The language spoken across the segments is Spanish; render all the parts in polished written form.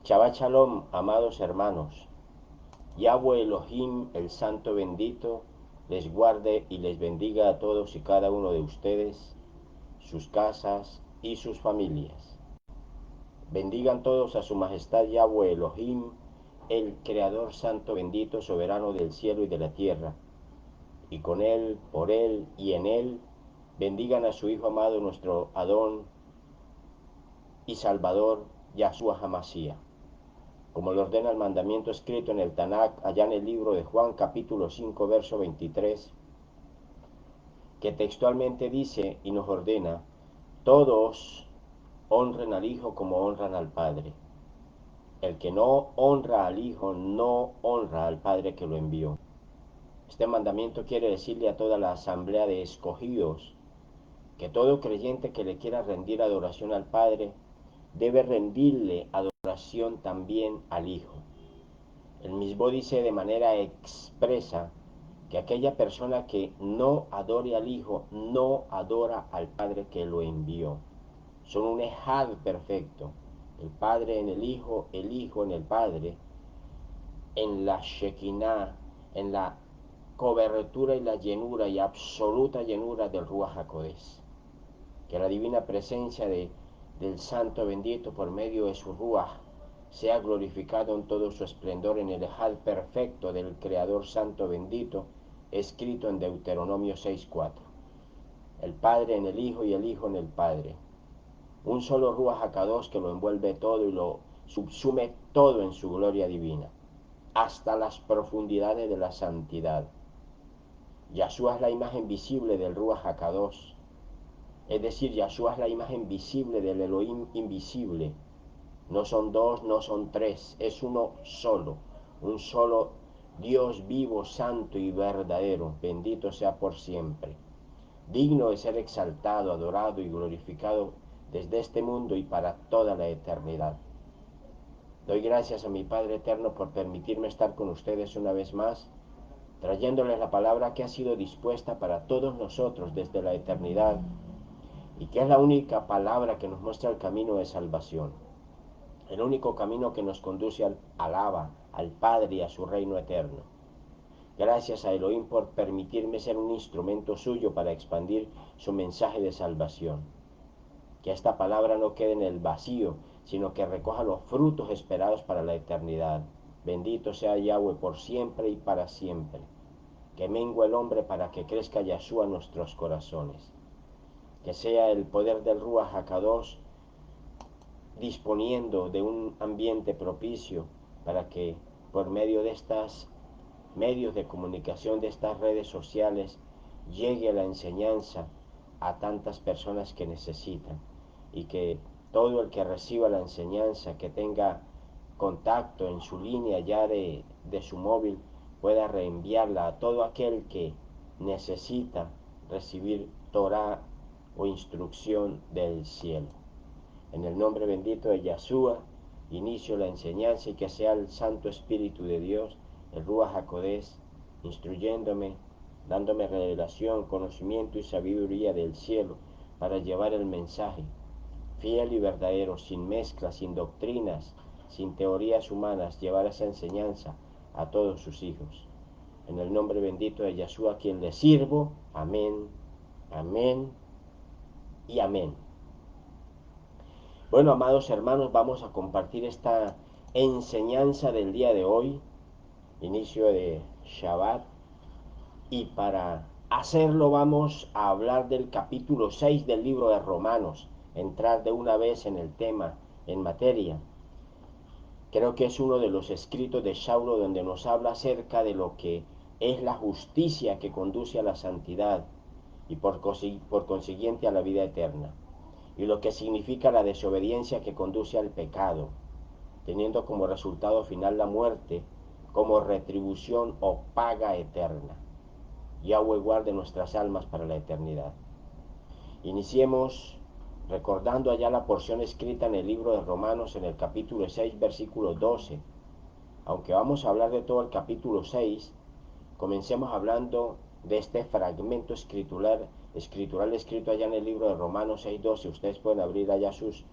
Shabbat Shalom, amados hermanos. Yahweh Elohim, el Santo bendito, les guarde y les bendiga a todos y cada uno de ustedes, sus casas y sus familias. Bendigan todos a su majestad Yahweh Elohim, el Creador Santo bendito, soberano del cielo y de la tierra. Y con él, por él y en él, bendigan a su Hijo amado, nuestro Adón y Salvador, Yahshua Hamashiach, como lo ordena el mandamiento escrito en el Tanakh, allá en el libro de Juan, capítulo 5, verso 23, que textualmente dice y nos ordena: todos honren al Hijo como honran al Padre. El que no honra al Hijo no honra al Padre que lo envió. Este mandamiento quiere decirle a toda la asamblea de escogidos que todo creyente que le quiera rendir adoración al Padre debe rendirle adoración también al Hijo. El mismo dice de manera expresa que aquella persona que no adore al Hijo no adora al Padre que lo envió. Son un ejad perfecto, el Padre en el Hijo en el Padre, en la Shekinah, en la cobertura y la llenura y absoluta llenura del Ruach HaKodesh. Que la divina presencia del Santo bendito por medio de su Ruach sea glorificado en todo su esplendor en el ejad perfecto del Creador Santo bendito, escrito en Deuteronomio 6:4. El Padre en el Hijo y el Hijo en el Padre. Un solo Ruach HaKadosh que lo envuelve todo y lo subsume todo en su gloria divina, hasta las profundidades de la santidad. Yahshua es la imagen visible del Ruach HaKadosh, es decir, Yahshua es la imagen visible del Elohim invisible. No son dos, no son tres, es uno solo, un solo Dios vivo, santo y verdadero, bendito sea por siempre, digno de ser exaltado, adorado y glorificado desde este mundo y para toda la eternidad. Doy gracias a mi Padre eterno por permitirme estar con ustedes una vez más, trayéndoles la palabra que ha sido dispuesta para todos nosotros desde la eternidad y que es la única palabra que nos muestra el camino de salvación, el único camino que nos conduce al Abba, al Padre y a su reino eterno. Gracias a Elohim por permitirme ser un instrumento suyo para expandir su mensaje de salvación. Que esta palabra no quede en el vacío, sino que recoja los frutos esperados para la eternidad. Bendito sea Yahweh por siempre y para siempre. Que mengue el hombre para que crezca Yahshua en nuestros corazones. Que sea el poder del Ruach HaKadosh disponiendo de un ambiente propicio para que por medio de estos medios de comunicación, de estas redes sociales, llegue la enseñanza a tantas personas que necesitan, y que todo el que reciba la enseñanza, que tenga contacto en su línea ya de su móvil, pueda reenviarla a todo aquel que necesita recibir Torah o instrucción del cielo. En el nombre bendito de Yahshua, inicio la enseñanza, y que sea el Santo Espíritu de Dios, el Ruach HaKodesh, instruyéndome, dándome revelación, conocimiento y sabiduría del cielo para llevar el mensaje fiel y verdadero, sin mezclas, sin doctrinas, sin teorías humanas, llevar esa enseñanza a todos sus hijos. En el nombre bendito de Yahshua, a quien le sirvo. Amén, amén y amén. Bueno, amados hermanos, vamos a compartir esta enseñanza del día de hoy, inicio de Shabbat, y para hacerlo vamos a hablar del capítulo 6 del libro de Romanos, entrar de una vez en el tema, en materia. Creo que es uno de los escritos de Saulo donde nos habla acerca de lo que es la justicia que conduce a la santidad y por consiguiente a la vida eterna, y lo que significa la desobediencia que conduce al pecado, teniendo como resultado final la muerte, como retribución o paga eterna. Yahweh guarde nuestras almas para la eternidad. Iniciemos recordando allá la porción escrita en el libro de Romanos en el capítulo 6, versículo 12. Aunque vamos a hablar de todo el capítulo 6, comencemos hablando de este fragmento escritural escrito allá en el libro de Romanos 6:12. Ustedes pueden abrir allá sus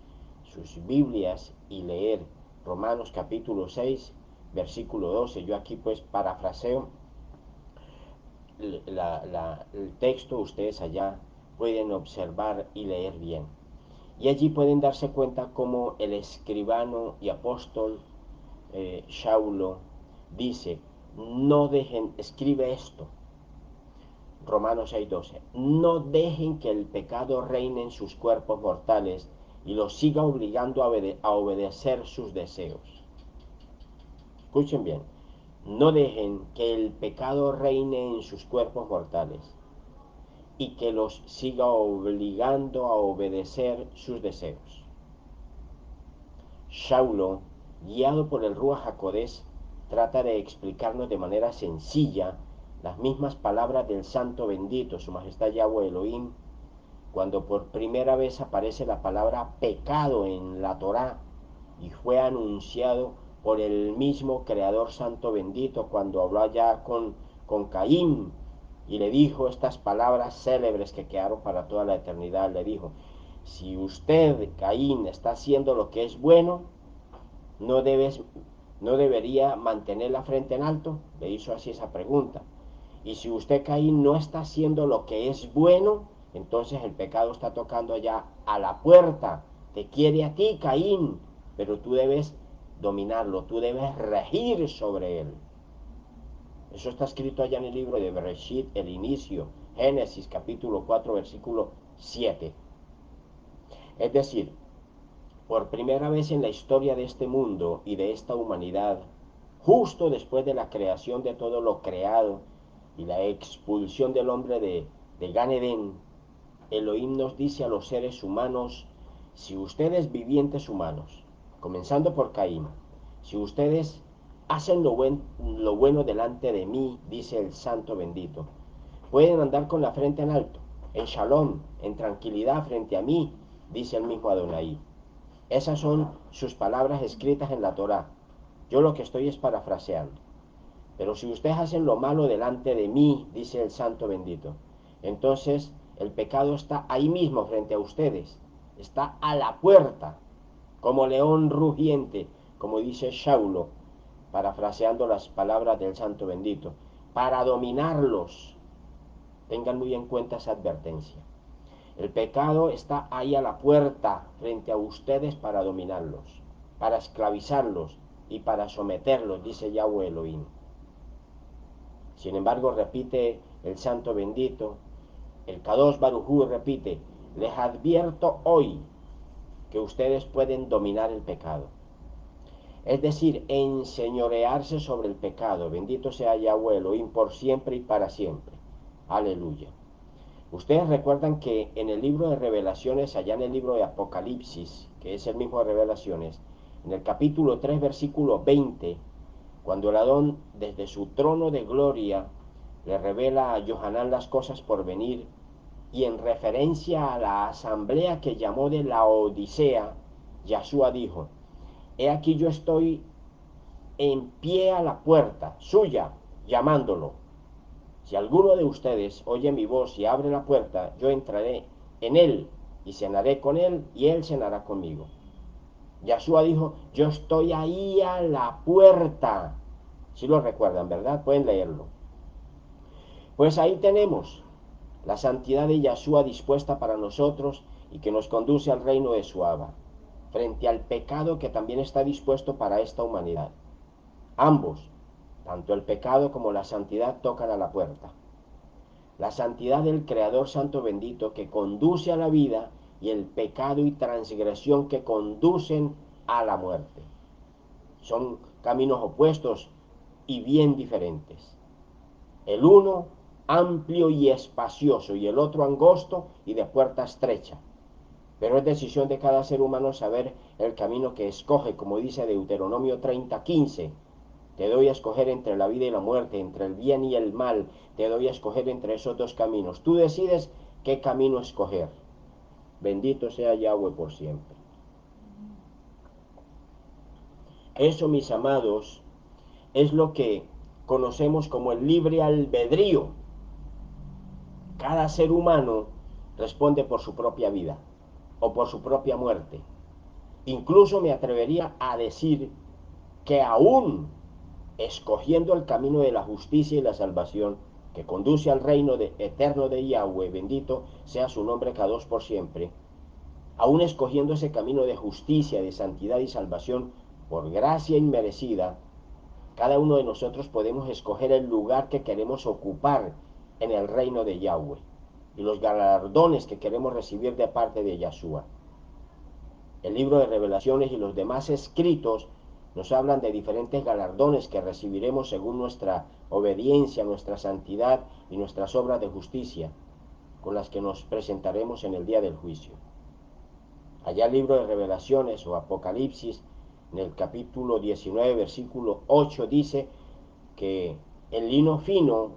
Biblias y leer Romanos capítulo 6, versículo 12. Yo aquí pues parafraseo el texto, ustedes allá pueden observar y leer bien. Y allí pueden darse cuenta cómo el escribano y apóstol Saulo dice, no dejen, escribe esto, Romanos 6:12, no dejen que el pecado reine en sus cuerpos mortales y los siga obligando a obedecer sus deseos. Escuchen bien, no dejen que el pecado reine en sus cuerpos mortales y que los siga obligando a obedecer sus deseos. Saulo, guiado por el Ruach HaKodesh, trata de explicarnos de manera sencilla las mismas palabras del Santo bendito, Su Majestad Yahweh Elohim, cuando por primera vez aparece la palabra pecado en la Torá y fue anunciado por el mismo Creador Santo bendito cuando habló allá con Caín y le dijo estas palabras célebres que quedaron para toda la eternidad. Le dijo, si usted, Caín, está haciendo lo que es bueno, no debería mantener la frente en alto. Le hizo así esa pregunta. Y si usted, Caín, no está haciendo lo que es bueno, entonces el pecado está tocando allá a la puerta. Te quiere a ti, Caín, pero tú debes dominarlo, tú debes regir sobre él. Eso está escrito allá en el libro de Bereshit, el inicio, Génesis capítulo 4, versículo 7. Es decir, por primera vez en la historia de este mundo y de esta humanidad, justo después de la creación de todo lo creado y la expulsión del hombre de Gan Edén, Elohim nos dice a los seres humanos, si ustedes vivientes humanos, comenzando por Caín, si ustedes hacen lo bueno delante de mí, dice el Santo bendito, pueden andar con la frente en alto, en shalom, en tranquilidad frente a mí, dice el mismo Adonai. Esas son sus palabras escritas en la Torá. Yo lo que estoy es parafraseando. Pero si ustedes hacen lo malo delante de mí, dice el Santo bendito, entonces el pecado está ahí mismo frente a ustedes. Está a la puerta, como león rugiente, como dice Saulo, parafraseando las palabras del Santo bendito, para dominarlos. Tengan muy en cuenta esa advertencia. El pecado está ahí a la puerta frente a ustedes para dominarlos, para esclavizarlos y para someterlos, dice Yahweh Elohim. Sin embargo, repite el Santo bendito, el Kadosh Baruj Hu repite, les advierto hoy que ustedes pueden dominar el pecado. Es decir, enseñorearse sobre el pecado. Bendito sea Yahweh Elohim por siempre y para siempre. Aleluya. Ustedes recuerdan que en el libro de Revelaciones, allá en el libro de Apocalipsis, que es el mismo de Revelaciones, en el capítulo 3, versículo 20, cuando el Adón desde su trono de gloria le revela a Johanán las cosas por venir, y en referencia a la asamblea que llamó de la Odisea, Yahshua dijo, he aquí yo estoy en pie a la puerta suya, llamándolo. Si alguno de ustedes oye mi voz y abre la puerta, yo entraré en él y cenaré con él y él cenará conmigo. Yahshua dijo, yo estoy ahí a la puerta. Si lo recuerdan, ¿verdad? Pueden leerlo. Pues ahí tenemos la santidad de Yahshua dispuesta para nosotros y que nos conduce al reino de su Abba, frente al pecado que también está dispuesto para esta humanidad. Ambos, tanto el pecado como la santidad, tocan a la puerta. La santidad del Creador Santo bendito que conduce a la vida y el pecado y transgresión que conducen a la muerte. Son caminos opuestos y bien diferentes. El uno amplio y espacioso y el otro angosto y de puerta estrecha. Pero es decisión de cada ser humano saber el camino que escoge, como dice Deuteronomio 30:15. Te doy a escoger entre la vida y la muerte, entre el bien y el mal. Te doy a escoger entre esos dos caminos. Tú decides qué camino escoger. Bendito sea Yahweh por siempre. Eso, mis amados, es lo que conocemos como el libre albedrío. Cada ser humano responde por su propia vida o por su propia muerte. Incluso me atrevería a decir que aún escogiendo el camino de la justicia y la salvación, que conduce al reino eterno de Yahweh, bendito sea su nombre cada dos por siempre, aún escogiendo ese camino de justicia, de santidad y salvación por gracia inmerecida, cada uno de nosotros podemos escoger el lugar que queremos ocupar en el reino de Yahweh y los galardones que queremos recibir de parte de Yahshua. El libro de Revelaciones y los demás escritos nos hablan de diferentes galardones que recibiremos según nuestra obediencia, nuestra santidad y nuestras obras de justicia, con las que nos presentaremos en el día del juicio. Allá el libro de Revelaciones o Apocalipsis, en el capítulo 19, versículo 8, dice que el lino fino,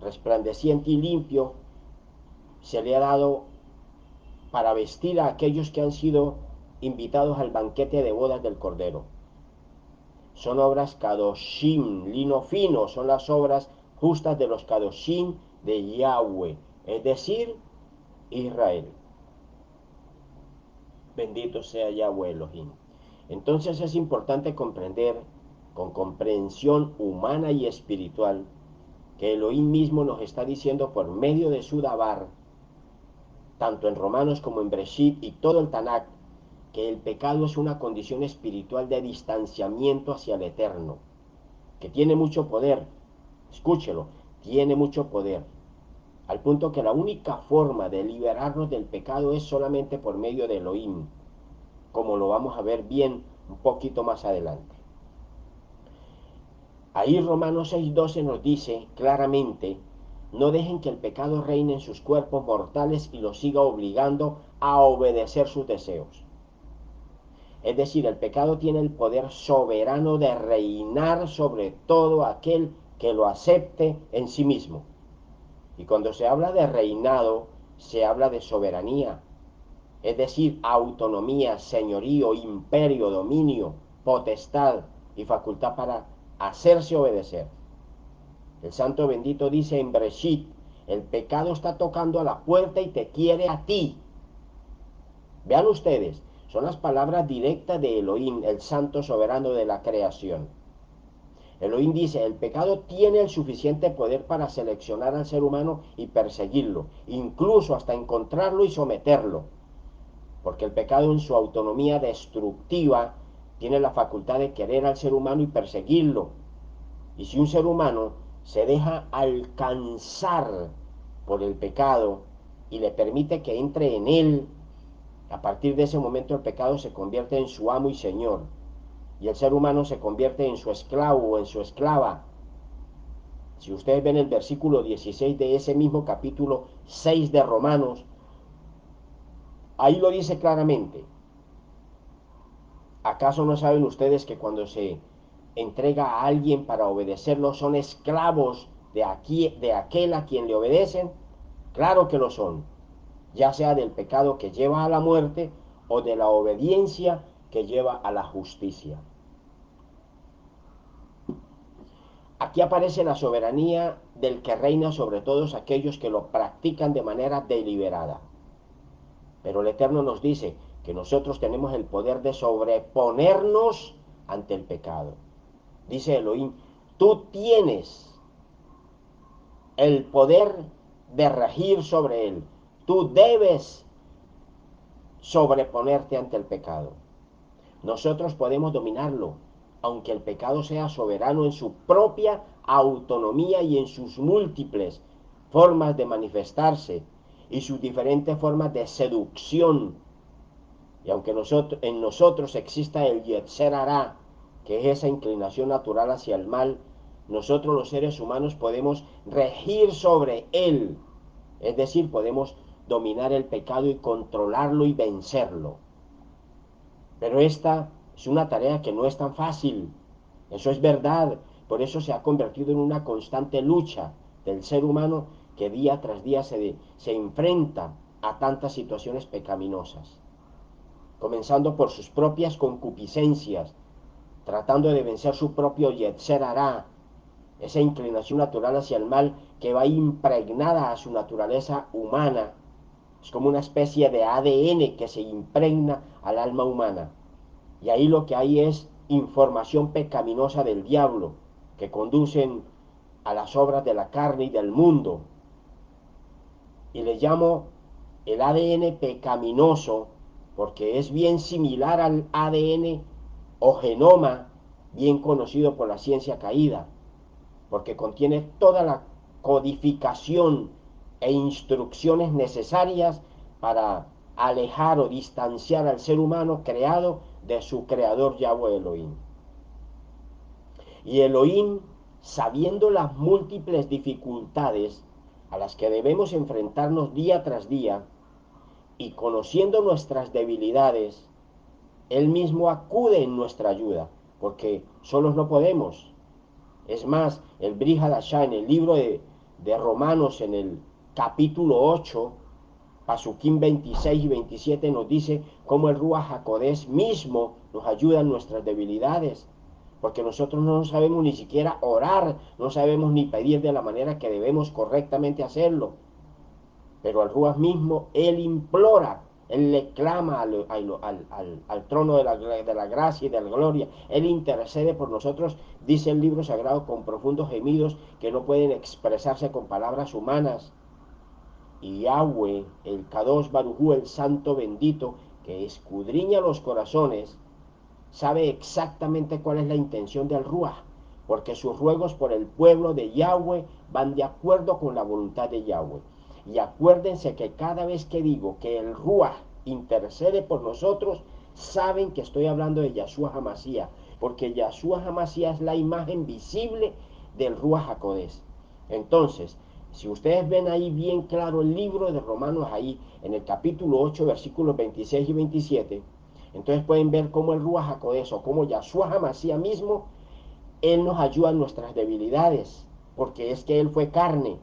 resplandeciente y limpio, se le ha dado para vestir a aquellos que han sido invitados al banquete de bodas del Cordero. Son obras kadoshim, lino fino, son las obras justas de los kadoshim de Yahweh, es decir, Israel. Bendito sea Yahweh Elohim. Entonces es importante comprender con comprensión humana y espiritual que Elohim mismo nos está diciendo por medio de su Dabar, tanto en Romanos como en Breshit y todo el Tanakh, que el pecado es una condición espiritual de distanciamiento hacia el eterno, que tiene mucho poder, escúchelo, tiene mucho poder, al punto que la única forma de liberarnos del pecado es solamente por medio de Elohim, como lo vamos a ver bien un poquito más adelante. Ahí Romanos 6:12 nos dice claramente: no dejen que el pecado reine en sus cuerpos mortales y los siga obligando a obedecer sus deseos. Es decir, el pecado tiene el poder soberano de reinar sobre todo aquel que lo acepte en sí mismo. Y cuando se habla de reinado, se habla de soberanía, es decir, autonomía, señorío, imperio, dominio, potestad y facultad para hacerse obedecer. El santo bendito dice en Breshit: el pecado está tocando a la puerta y te quiere a ti. Vean ustedes, son las palabras directas de Elohim, el santo soberano de la creación. Elohim dice: el pecado tiene el suficiente poder para seleccionar al ser humano y perseguirlo, incluso hasta encontrarlo y someterlo, porque el pecado en su autonomía destructiva tiene la facultad de querer al ser humano y perseguirlo. Y si un ser humano se deja alcanzar por el pecado y le permite que entre en él, a partir de ese momento el pecado se convierte en su amo y señor, y el ser humano se convierte en su esclavo o en su esclava. Si ustedes ven el versículo 16 de ese mismo capítulo 6 de Romanos, ahí lo dice claramente. ¿Acaso no saben ustedes que cuando se entrega a alguien para obedecerlo son esclavos de aquel a quien le obedecen? Claro que lo son, ya sea del pecado que lleva a la muerte o de la obediencia que lleva a la justicia. Aquí aparece la soberanía del que reina sobre todos aquellos que lo practican de manera deliberada. Pero el Eterno nos dice que nosotros tenemos el poder de sobreponernos ante el pecado. Dice Elohim: tú tienes el poder de regir sobre él. Tú debes sobreponerte ante el pecado. Nosotros podemos dominarlo, aunque el pecado sea soberano en su propia autonomía y en sus múltiples formas de manifestarse y sus diferentes formas de seducción. Y aunque en nosotros exista el Yetzer Hará, que es esa inclinación natural hacia el mal, nosotros los seres humanos podemos regir sobre él. Es decir, podemos dominar el pecado y controlarlo y vencerlo. Pero esta es una tarea que no es tan fácil. Eso es verdad. Por eso se ha convertido en una constante lucha del ser humano que día tras día se enfrenta a tantas situaciones pecaminosas, comenzando por sus propias concupiscencias, tratando de vencer su propio Yetzer Hará, esa inclinación natural hacia el mal que va impregnada a su naturaleza humana. Es como una especie de ADN que se impregna al alma humana. Y ahí lo que hay es información pecaminosa del diablo, que conducen a las obras de la carne y del mundo. Y le llamo el ADN pecaminoso porque es bien similar al ADN o genoma bien conocido por la ciencia caída, porque contiene toda la codificación e instrucciones necesarias para alejar o distanciar al ser humano creado de su creador Yahweh Elohim. Y Elohim, sabiendo las múltiples dificultades a las que debemos enfrentarnos día tras día y conociendo nuestras debilidades, Él mismo acude en nuestra ayuda, porque solos no podemos. Es más, el Brit Hadashah en el libro de Romanos, en el capítulo 8, Pasukim 26 y 27, nos dice cómo el Ruach HaKodesh mismo nos ayuda en nuestras debilidades, porque nosotros no sabemos ni siquiera orar, no sabemos ni pedir de la manera que debemos correctamente hacerlo, pero al Ruach mismo, Él implora, Él le clama al trono de la gracia y de la gloria, Él intercede por nosotros, dice el libro sagrado, con profundos gemidos que no pueden expresarse con palabras humanas. Y Yahweh, el Kadosh Barujú, el Santo bendito, que escudriña los corazones, sabe exactamente cuál es la intención del Ruach, porque sus ruegos por el pueblo de Yahweh van de acuerdo con la voluntad de Yahweh. Y acuérdense que cada vez que digo que el Ruach intercede por nosotros, saben que estoy hablando de Yahshua Hamashiach, porque Yahshua Hamashiach es la imagen visible del Ruach HaKodesh. Entonces, si ustedes ven ahí bien claro el libro de Romanos, ahí en el capítulo 8, versículos 26 y 27, entonces pueden ver cómo el Ruach HaKodesh, o cómo Yahshua Hamashiach mismo, Él nos ayuda en nuestras debilidades, porque es que Él fue carne,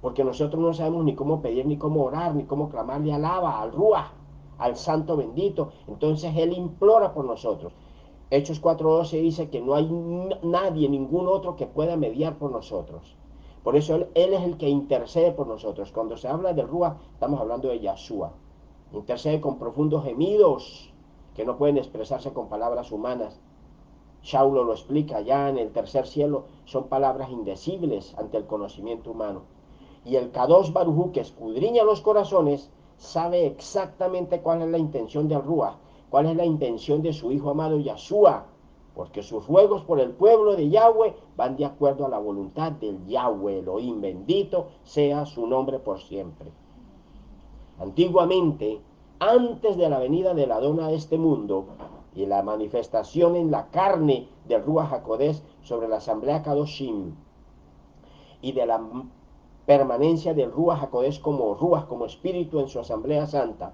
porque nosotros no sabemos ni cómo pedir, ni cómo orar, ni cómo clamarle alaba al Ruach, al Santo bendito. Entonces Él implora por nosotros. Hechos 4:12 dice que no hay nadie, ningún otro que pueda mediar por nosotros. Por eso él es el que intercede por nosotros. Cuando se habla del Ruach, estamos hablando de Yahshua. Intercede con profundos gemidos que no pueden expresarse con palabras humanas. Shaulo lo explica, ya en el tercer cielo son palabras indecibles ante el conocimiento humano. Y el Kadosh Barujú, que escudriña los corazones, sabe exactamente cuál es la intención del Ruach, cuál es la intención de su Hijo amado Yahshua, porque sus ruegos por el pueblo de Yahweh van de acuerdo a la voluntad del Yahweh Elohim, bendito sea su nombre por siempre. Antiguamente, antes de la venida del Adón a este mundo y la manifestación en la carne del Ruach HaKodesh sobre la asamblea Kadoshim y de la permanencia del Ruach HaKodesh como Ruach, como espíritu en su asamblea santa,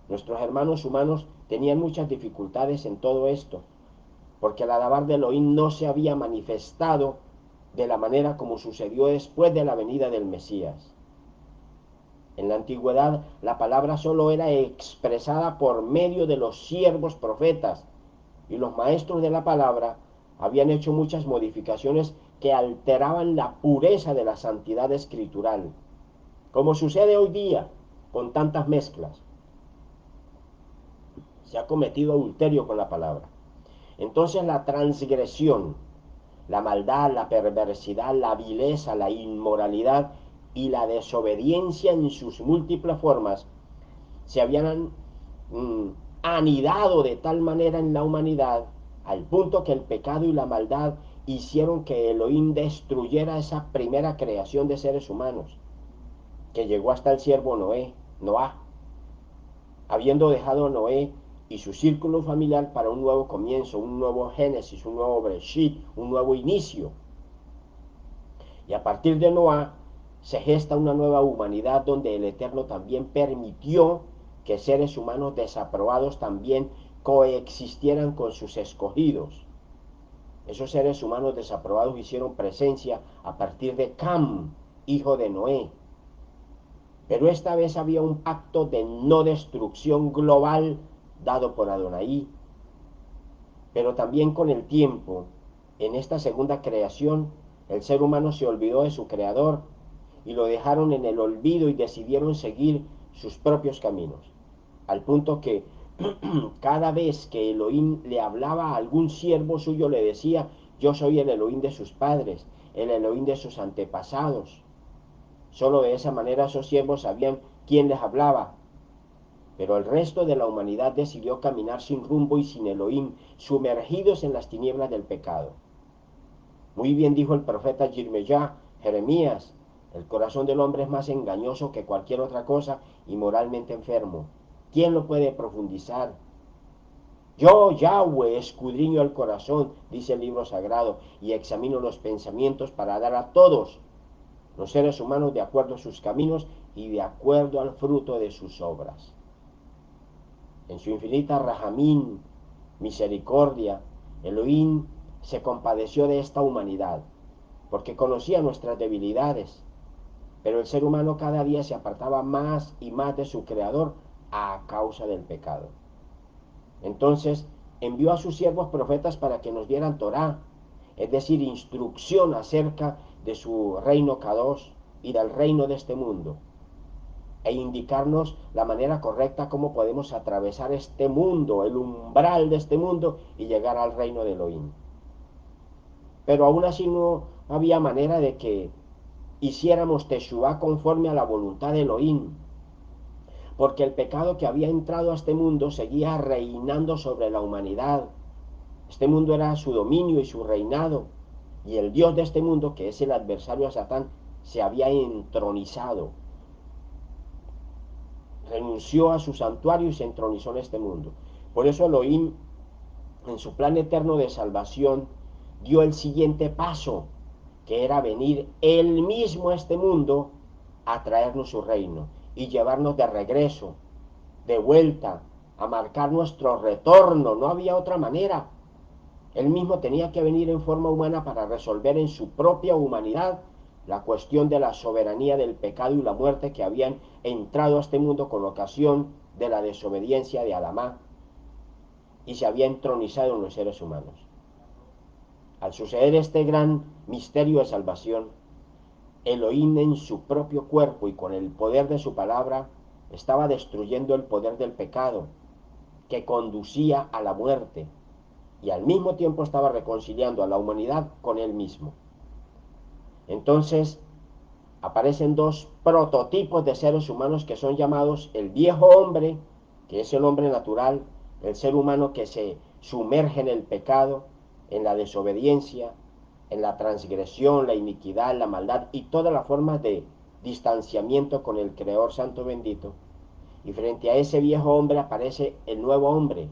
nuestros hermanos humanos tenían muchas dificultades en todo esto, porque el Adabar de Elohim no se había manifestado de la manera como sucedió después de la venida del Mesías. En la antigüedad la palabra solo era expresada por medio de los siervos profetas, y los maestros de la palabra habían hecho muchas modificaciones que alteraban la pureza de la santidad escritural, como sucede hoy día con tantas mezclas. Se ha cometido adulterio con la palabra. Entonces la transgresión, la maldad, la perversidad, la vileza, la inmoralidad y la desobediencia en sus múltiples formas se habían anidado de tal manera en la humanidad, al punto que el pecado y la maldad hicieron que Elohim destruyera esa primera creación de seres humanos, que llegó hasta el siervo Noah, habiendo dejado a Noé y su círculo familiar para un nuevo comienzo, un nuevo Génesis, un nuevo Bereshit, un nuevo inicio. Y a partir de Noah se gesta una nueva humanidad donde el Eterno también permitió que seres humanos desaprobados también coexistieran con sus escogidos. Esos seres humanos desaprobados hicieron presencia a partir de Cam, hijo de Noé. Pero esta vez había un pacto de no destrucción global dado por Adonai. Pero también con el tiempo, en esta segunda creación, el ser humano se olvidó de su creador y lo dejaron en el olvido y decidieron seguir sus propios caminos, al punto que Cada vez que Elohim le hablaba a algún siervo suyo, le decía: yo soy el Elohim de sus padres, el Elohim de sus antepasados. Solo de esa manera esos siervos sabían quién les hablaba. Pero el resto de la humanidad decidió caminar sin rumbo y sin Elohim, sumergidos en las tinieblas del pecado. Muy bien dijo el profeta Jeremías: el corazón del hombre es más engañoso que cualquier otra cosa y moralmente enfermo. ¿Quién lo puede profundizar? Yo, Yahweh, escudriño el corazón, dice el libro sagrado, y examino los pensamientos para dar a todos los seres humanos de acuerdo a sus caminos y de acuerdo al fruto de sus obras. En su infinita rahamín, misericordia, Elohim se compadeció de esta humanidad, porque conocía nuestras debilidades, pero el ser humano cada día se apartaba más y más de su Creador a causa del pecado. Entonces envió a sus siervos profetas para que nos dieran Torá, es decir, instrucción acerca de su reino Kadosh y del reino de este mundo, e indicarnos la manera correcta como podemos atravesar este mundo, el umbral de este mundo, y llegar al reino de Elohim. Pero aún así no había manera de que hiciéramos Teshuvá conforme a la voluntad de Elohim, porque el pecado que había entrado a este mundo seguía reinando sobre la humanidad. Este mundo era su dominio y su reinado, y el Dios de este mundo, que es el adversario a Satán, se había entronizado. Renunció a su santuario y se entronizó en este mundo. Por eso Elohim, en su plan eterno de salvación, dio el siguiente paso, que era venir él mismo a este mundo a traernos su reino y llevarnos de regreso, de vuelta, a marcar nuestro retorno. No había otra manera. Él mismo tenía que venir en forma humana para resolver en su propia humanidad la cuestión de la soberanía del pecado y la muerte que habían entrado a este mundo con ocasión de la desobediencia de Adamá y se había entronizado en los seres humanos. Al suceder este gran misterio de salvación, Elohim en su propio cuerpo y con el poder de su palabra estaba destruyendo el poder del pecado que conducía a la muerte, y al mismo tiempo estaba reconciliando a la humanidad con él mismo. Entonces aparecen dos prototipos de seres humanos que son llamados el viejo hombre, que es el hombre natural, el ser humano que se sumerge en el pecado, en la desobediencia, en la transgresión, la iniquidad, la maldad y todas las formas de distanciamiento con el Creador Santo Bendito. Y frente a ese viejo hombre aparece el nuevo hombre,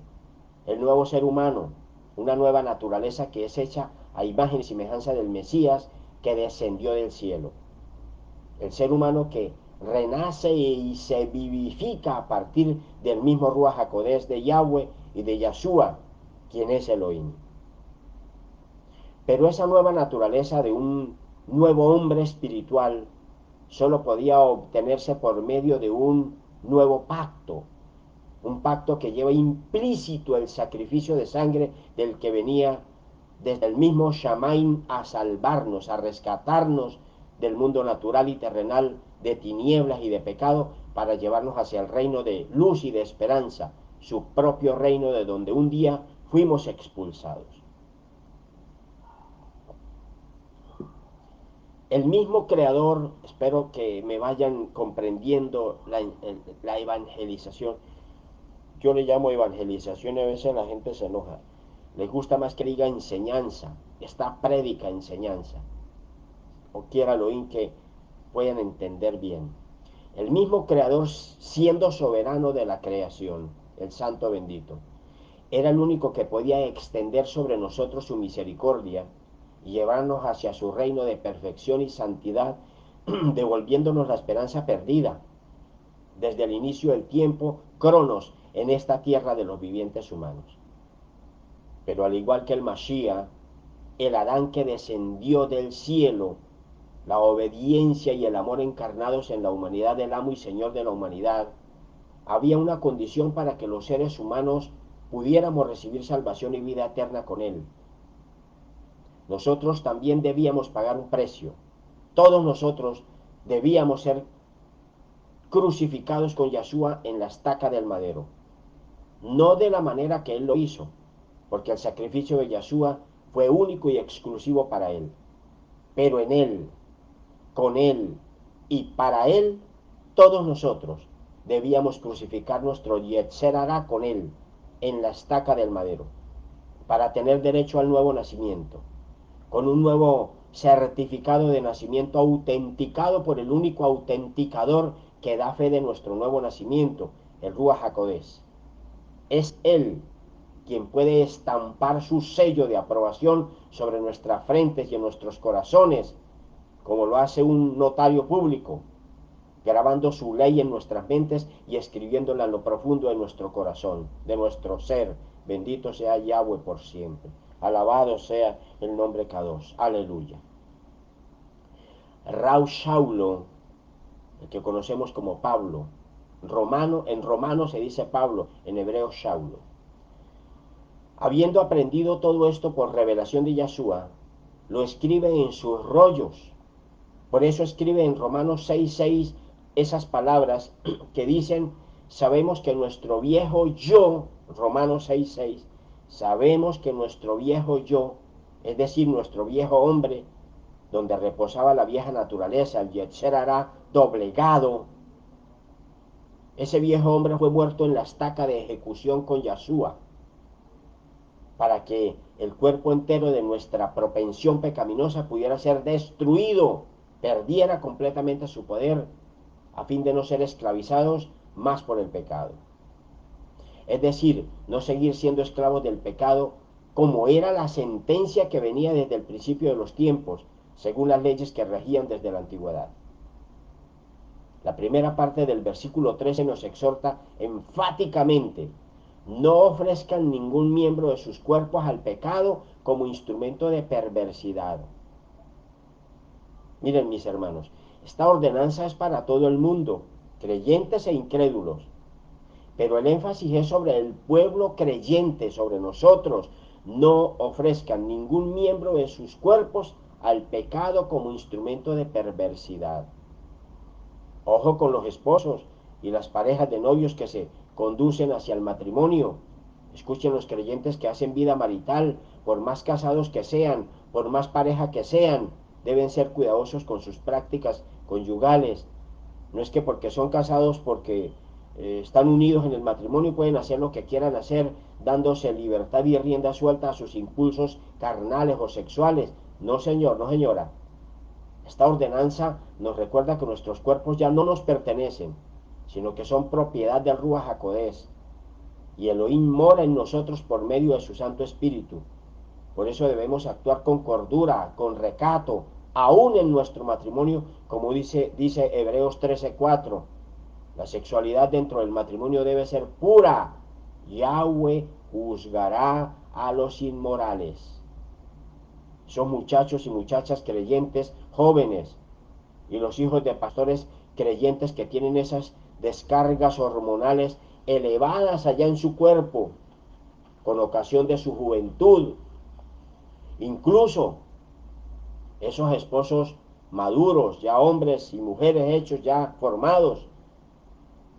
el nuevo ser humano, una nueva naturaleza que es hecha a imagen y semejanza del Mesías que descendió del cielo. El ser humano que renace y se vivifica a partir del mismo Ruach HaKodesh de Yahweh y de Yahshua, quien es Elohim. Pero esa nueva naturaleza de un nuevo hombre espiritual solo podía obtenerse por medio de un nuevo pacto, un pacto que lleva implícito el sacrificio de sangre del que venía desde el mismo Shamaim a salvarnos, a rescatarnos del mundo natural y terrenal, de tinieblas y de pecado, para llevarnos hacia el reino de luz y de esperanza, su propio reino de donde un día fuimos expulsados. El mismo Creador, espero que me vayan comprendiendo la evangelización. Yo le llamo evangelización y a veces la gente se enoja. Les gusta más que diga enseñanza, esta prédica enseñanza, o quiera lo que puedan entender bien. El mismo Creador, siendo soberano de la creación, el Santo Bendito, era el único que podía extender sobre nosotros su misericordia y llevarnos hacia su reino de perfección y santidad, devolviéndonos la esperanza perdida desde el inicio del tiempo, Cronos, en esta tierra de los vivientes humanos. Pero al igual que el Mashiach, el Adán que descendió del cielo, la obediencia y el amor encarnados en la humanidad del amo y señor de la humanidad, había una condición para que los seres humanos pudiéramos recibir salvación y vida eterna con él. Nosotros también debíamos pagar un precio. Todos nosotros debíamos ser crucificados con Yahshua en la estaca del madero. no de la manera que Él lo hizo, porque el sacrificio de Yeshua fue único y exclusivo para Él, pero en Él, con Él y para Él, todos nosotros debíamos crucificar nuestro Yetzer Hará con Él en la estaca del madero, para tener derecho al nuevo nacimiento, con un nuevo certificado de nacimiento autenticado por el único autenticador que da fe de nuestro nuevo nacimiento, el Ruach HaKodesh. Es Él quien puede estampar su sello de aprobación sobre nuestras frentes y en nuestros corazones, como lo hace un notario público, grabando su ley en nuestras mentes y escribiéndola en lo profundo de nuestro corazón, de nuestro ser. Bendito sea Yahweh por siempre. Alabado sea el nombre Kadosh. Aleluya. Raúl Saulo, el que conocemos como Pablo, en romano se dice Pablo, en hebreo Saulo. Habiendo aprendido todo esto por revelación de Yeshua, lo escribe en sus rollos. Por eso escribe en Romanos 6:6 esas palabras que dicen, sabemos que nuestro viejo yo, Romanos 6:6, sabemos que nuestro viejo yo, es decir, nuestro viejo hombre, donde reposaba la vieja naturaleza, el Yetzer Hará doblegado, ese viejo hombre fue muerto en la estaca de ejecución con Yeshua, para que el cuerpo entero de nuestra propensión pecaminosa pudiera ser destruido, perdiera completamente su poder, a fin de no ser esclavizados más por el pecado. Es decir, no seguir siendo esclavos del pecado como era la sentencia que venía desde el principio de los tiempos, según las leyes que regían desde la antigüedad. La primera parte del versículo 13 nos exhorta enfáticamente: no ofrezcan ningún miembro de sus cuerpos al pecado como instrumento de perversidad. Miren, mis hermanos, esta ordenanza es para todo el mundo, creyentes e incrédulos, pero el énfasis es sobre el pueblo creyente, sobre nosotros. No ofrezcan ningún miembro de sus cuerpos al pecado como instrumento de perversidad. Ojo con los esposos y las parejas de novios que se conducen hacia el matrimonio. Escuchen los creyentes que hacen vida marital, por más casados que sean, por más pareja que sean, deben ser cuidadosos con sus prácticas conyugales. No es que porque son casados, porque están unidos en el matrimonio, pueden hacer lo que quieran hacer, dándose libertad y rienda suelta a sus impulsos carnales o sexuales. No, señor, no, señora. Esta ordenanza nos recuerda que nuestros cuerpos ya no nos pertenecen, sino que son propiedad del Ruach HaKodesh, y Elohim mora en nosotros por medio de su Santo Espíritu. Por eso debemos actuar con cordura, con recato, aún en nuestro matrimonio, como dice Hebreos 13:4. La sexualidad dentro del matrimonio debe ser pura. Yahweh juzgará a los inmorales. Son muchachos y muchachas creyentes jóvenes, y los hijos de pastores creyentes que tienen esas descargas hormonales elevadas allá en su cuerpo con ocasión de su juventud. Incluso esos esposos maduros, ya hombres y mujeres hechos, ya formados,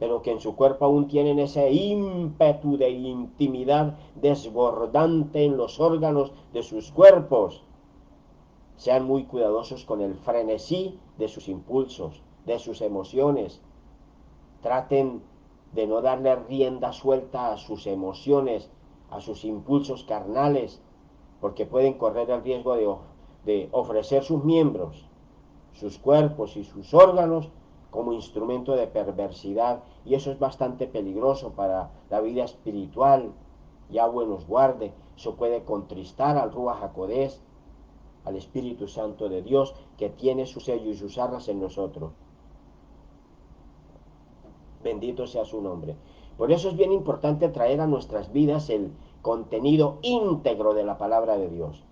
pero que en su cuerpo aún tienen ese ímpetu de intimidad desbordante en los órganos de sus cuerpos. Sean muy cuidadosos con el frenesí de sus impulsos, de sus emociones. Traten de no darle rienda suelta a sus emociones, a sus impulsos carnales, porque pueden correr el riesgo de ofrecer sus miembros, sus cuerpos y sus órganos como instrumento de perversidad, y eso es bastante peligroso para la vida espiritual. Yahweh nos guarde. Eso puede contristar al Ruach HaKodesh, al Espíritu Santo de Dios, que tiene su sello y sus arras en nosotros. Bendito sea su nombre. Por eso es bien importante traer a nuestras vidas el contenido íntegro de la palabra de Dios.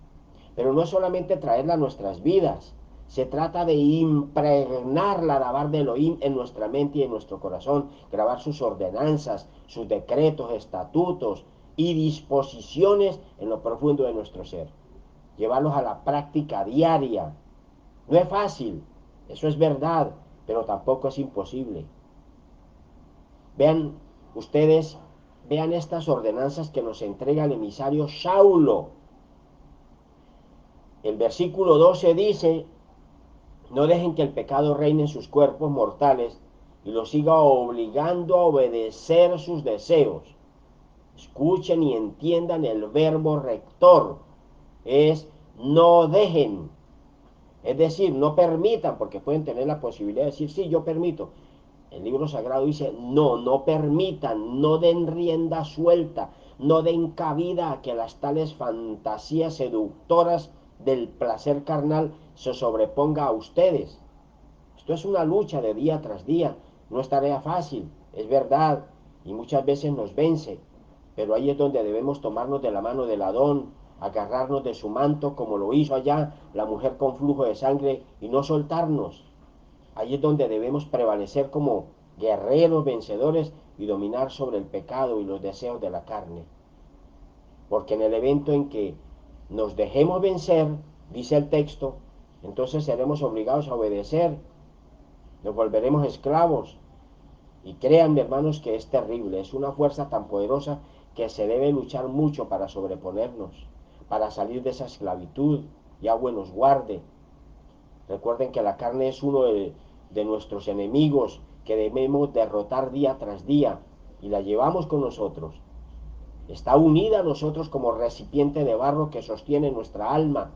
Pero no es solamente traerla a nuestras vidas, se trata de impregnar la Dabar de Elohim en nuestra mente y en nuestro corazón, grabar sus ordenanzas, sus decretos, estatutos y disposiciones en lo profundo de nuestro ser. Llevarlos a la práctica diaria. No es fácil, eso es verdad, pero tampoco es imposible. Vean ustedes Vean estas ordenanzas que nos entrega el emisario Saulo. El versículo 12 dice: no dejen que el pecado reine en sus cuerpos mortales y los siga obligando a obedecer sus deseos. Escuchen y entiendan el verbo rector. Es no dejen. Es decir, no permitan, porque pueden tener la posibilidad de decir, sí, yo permito. El libro sagrado dice, no, no permitan, no den rienda suelta, no den cabida a que las tales fantasías seductoras del placer carnal se sobreponga a ustedes. Esto es una lucha de día tras día, no es tarea fácil, es verdad, y muchas veces nos vence, pero ahí es donde debemos tomarnos de la mano del Adón, agarrarnos de su manto como lo hizo allá la mujer con flujo de sangre y no soltarnos. Ahí es donde debemos prevalecer como guerreros vencedores y dominar sobre el pecado y los deseos de la carne. Porque en el evento en que nos dejemos vencer, dice el texto, entonces seremos obligados a obedecer, nos volveremos esclavos. Y créanme, hermanos, que es terrible, es una fuerza tan poderosa que se debe luchar mucho para sobreponernos, para salir de esa esclavitud. Yahweh nos guarde. Recuerden que la carne es uno de nuestros enemigos que debemos derrotar día tras día y la llevamos con nosotros. Está unida a nosotros como recipiente de barro que sostiene nuestra alma.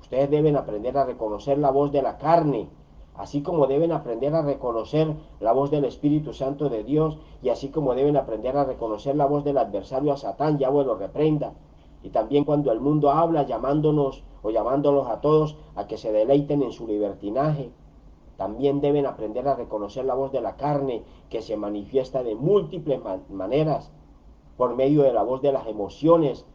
Ustedes deben aprender a reconocer la voz de la carne, así como deben aprender a reconocer la voz del Espíritu Santo de Dios, y así como deben aprender a reconocer la voz del adversario a Satán, Yahweh lo reprenda. Y también cuando el mundo habla llamándonos o llamándolos a todos a que se deleiten en su libertinaje, también deben aprender a reconocer la voz de la carne que se manifiesta de múltiples maneras, por medio de la voz de las emociones,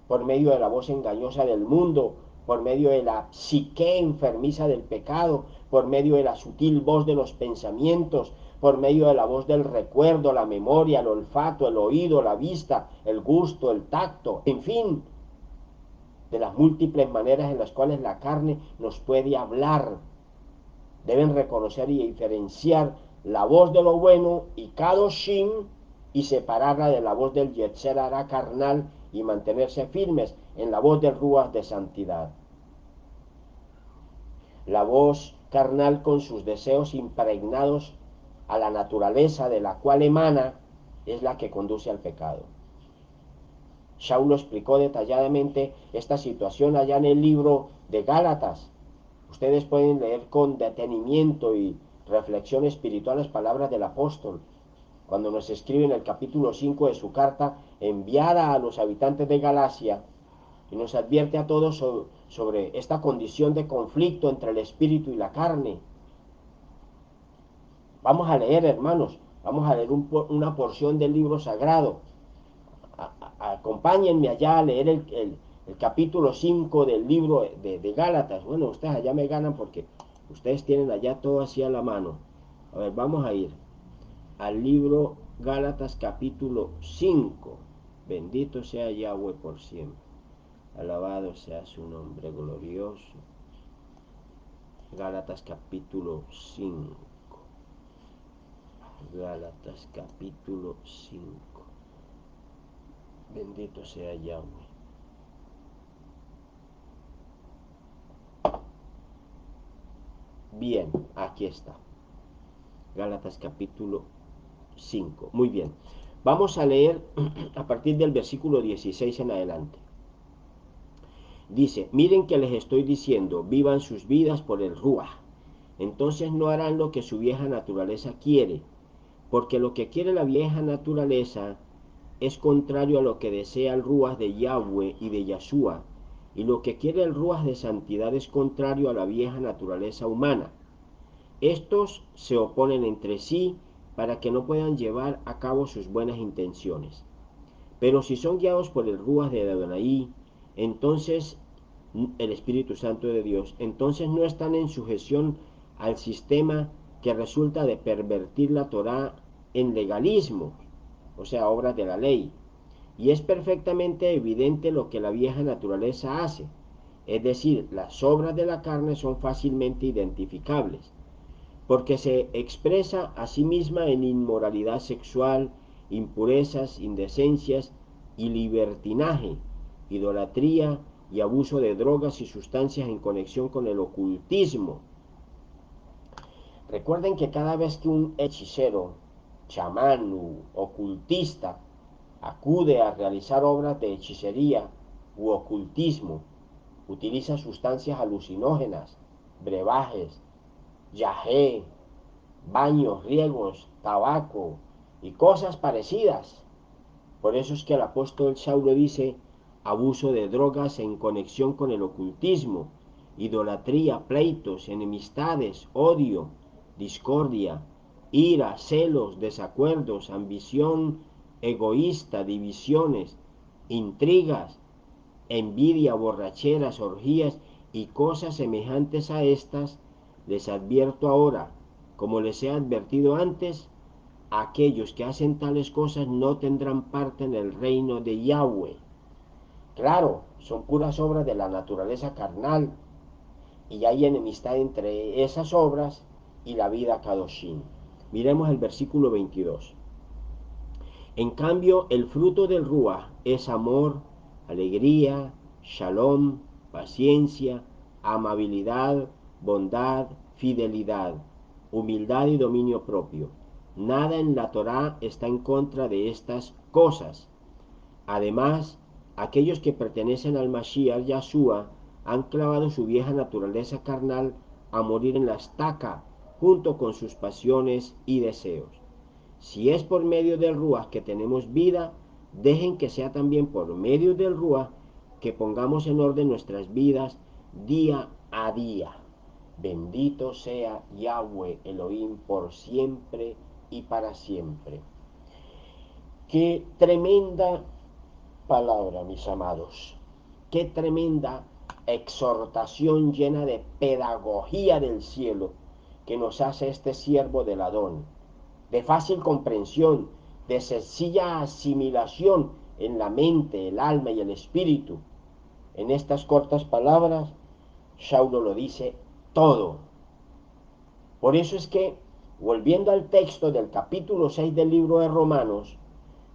por medio de la voz engañosa del mundo, por medio de la psique enfermiza del pecado, por medio de la sutil voz de los pensamientos, por medio de la voz del recuerdo, la memoria, el olfato, el oído, la vista, el gusto, el tacto, en fin, de las múltiples maneras en las cuales la carne nos puede hablar. Deben reconocer y diferenciar la voz de lo bueno y Kadoshim y separarla de la voz del Yetzer Hara carnal y mantenerse firmes en la voz del Ruach de santidad. La voz carnal con sus deseos impregnados a la naturaleza de la cual emana es la que conduce al pecado. Saulo explicó detalladamente esta situación allá en el libro de Gálatas. Ustedes pueden leer con detenimiento y reflexión espiritual las palabras del apóstol, cuando nos escribe en el capítulo 5 de su carta enviada a los habitantes de Galacia, y nos advierte a todos sobre esta condición de conflicto entre el espíritu y la carne. Vamos a leer, hermanos, vamos a leer una porción del libro sagrado. Acompáñenme allá a leer el capítulo 5 del libro de Gálatas. Bueno, ustedes allá me ganan porque ustedes tienen allá todo así a la mano. A ver, vamos a ir al libro Gálatas capítulo 5. Bendito sea Yahweh por siempre. Alabado sea su nombre glorioso. Gálatas capítulo 5. Gálatas capítulo 5. Bendito sea Yahweh. Bien, aquí está. Gálatas capítulo 5. Muy bien. Vamos a leer a partir del versículo 16 en adelante. Dice, miren que les estoy diciendo, vivan sus vidas por el Ruach. Entonces no harán lo que su vieja naturaleza quiere, porque lo que quiere la vieja naturaleza es contrario a lo que desea el Ruach de Yahweh y de Yahshua, y lo que quiere el Ruach de santidad es contrario a la vieja naturaleza humana. Estos se oponen entre sí para que no puedan llevar a cabo sus buenas intenciones. Pero si son guiados por el Ruach de Adonai, entonces el Espíritu Santo de Dios, entonces no están en sujeción al sistema que resulta de pervertir la Torá en legalismo, o sea, obras de la ley. Y es perfectamente evidente lo que la vieja naturaleza hace, es decir, las obras de la carne son fácilmente identificables, porque se expresa a sí misma en inmoralidad sexual, impurezas, indecencias y libertinaje, idolatría y abuso de drogas y sustancias en conexión con el ocultismo. Recuerden que cada vez que un hechicero, chamán u ocultista acude a realizar obras de hechicería u ocultismo, utiliza sustancias alucinógenas, brebajes, yagé, baños, riegos, tabaco y cosas parecidas. Por eso es que el apóstol Saulo dice abuso de drogas en conexión con el ocultismo, idolatría, pleitos, enemistades, odio, discordia, ira, celos, desacuerdos, ambición egoísta, divisiones, intrigas, envidia, borracheras, orgías y cosas semejantes a estas. Les advierto ahora, como les he advertido antes, aquellos que hacen tales cosas no tendrán parte en el reino de Yahweh. Claro, son puras obras de la naturaleza carnal y hay enemistad entre esas obras y la vida Kadoshim. Miremos el versículo 22. En cambio, el fruto del Ruach es amor, alegría, shalom, paciencia, amabilidad, bondad, fidelidad, humildad y dominio propio. Nada en la Torá está en contra de estas cosas. Además, aquellos que pertenecen al Mashiach Yahshua han clavado su vieja naturaleza carnal a morir en la estaca, junto con sus pasiones y deseos. Si es por medio del Ruach que tenemos vida, dejen que sea también por medio del Ruach que pongamos en orden nuestras vidas día a día. Bendito sea Yahweh Elohim por siempre y para siempre. Qué tremenda palabra, mis amados. Qué tremenda exhortación llena de pedagogía del cielo que nos hace este siervo del Adón, de fácil comprensión, de sencilla asimilación en la mente, el alma y el espíritu. En estas cortas palabras, Saulo lo dice todo. Por eso es que, volviendo al texto del capítulo 6 del libro de Romanos,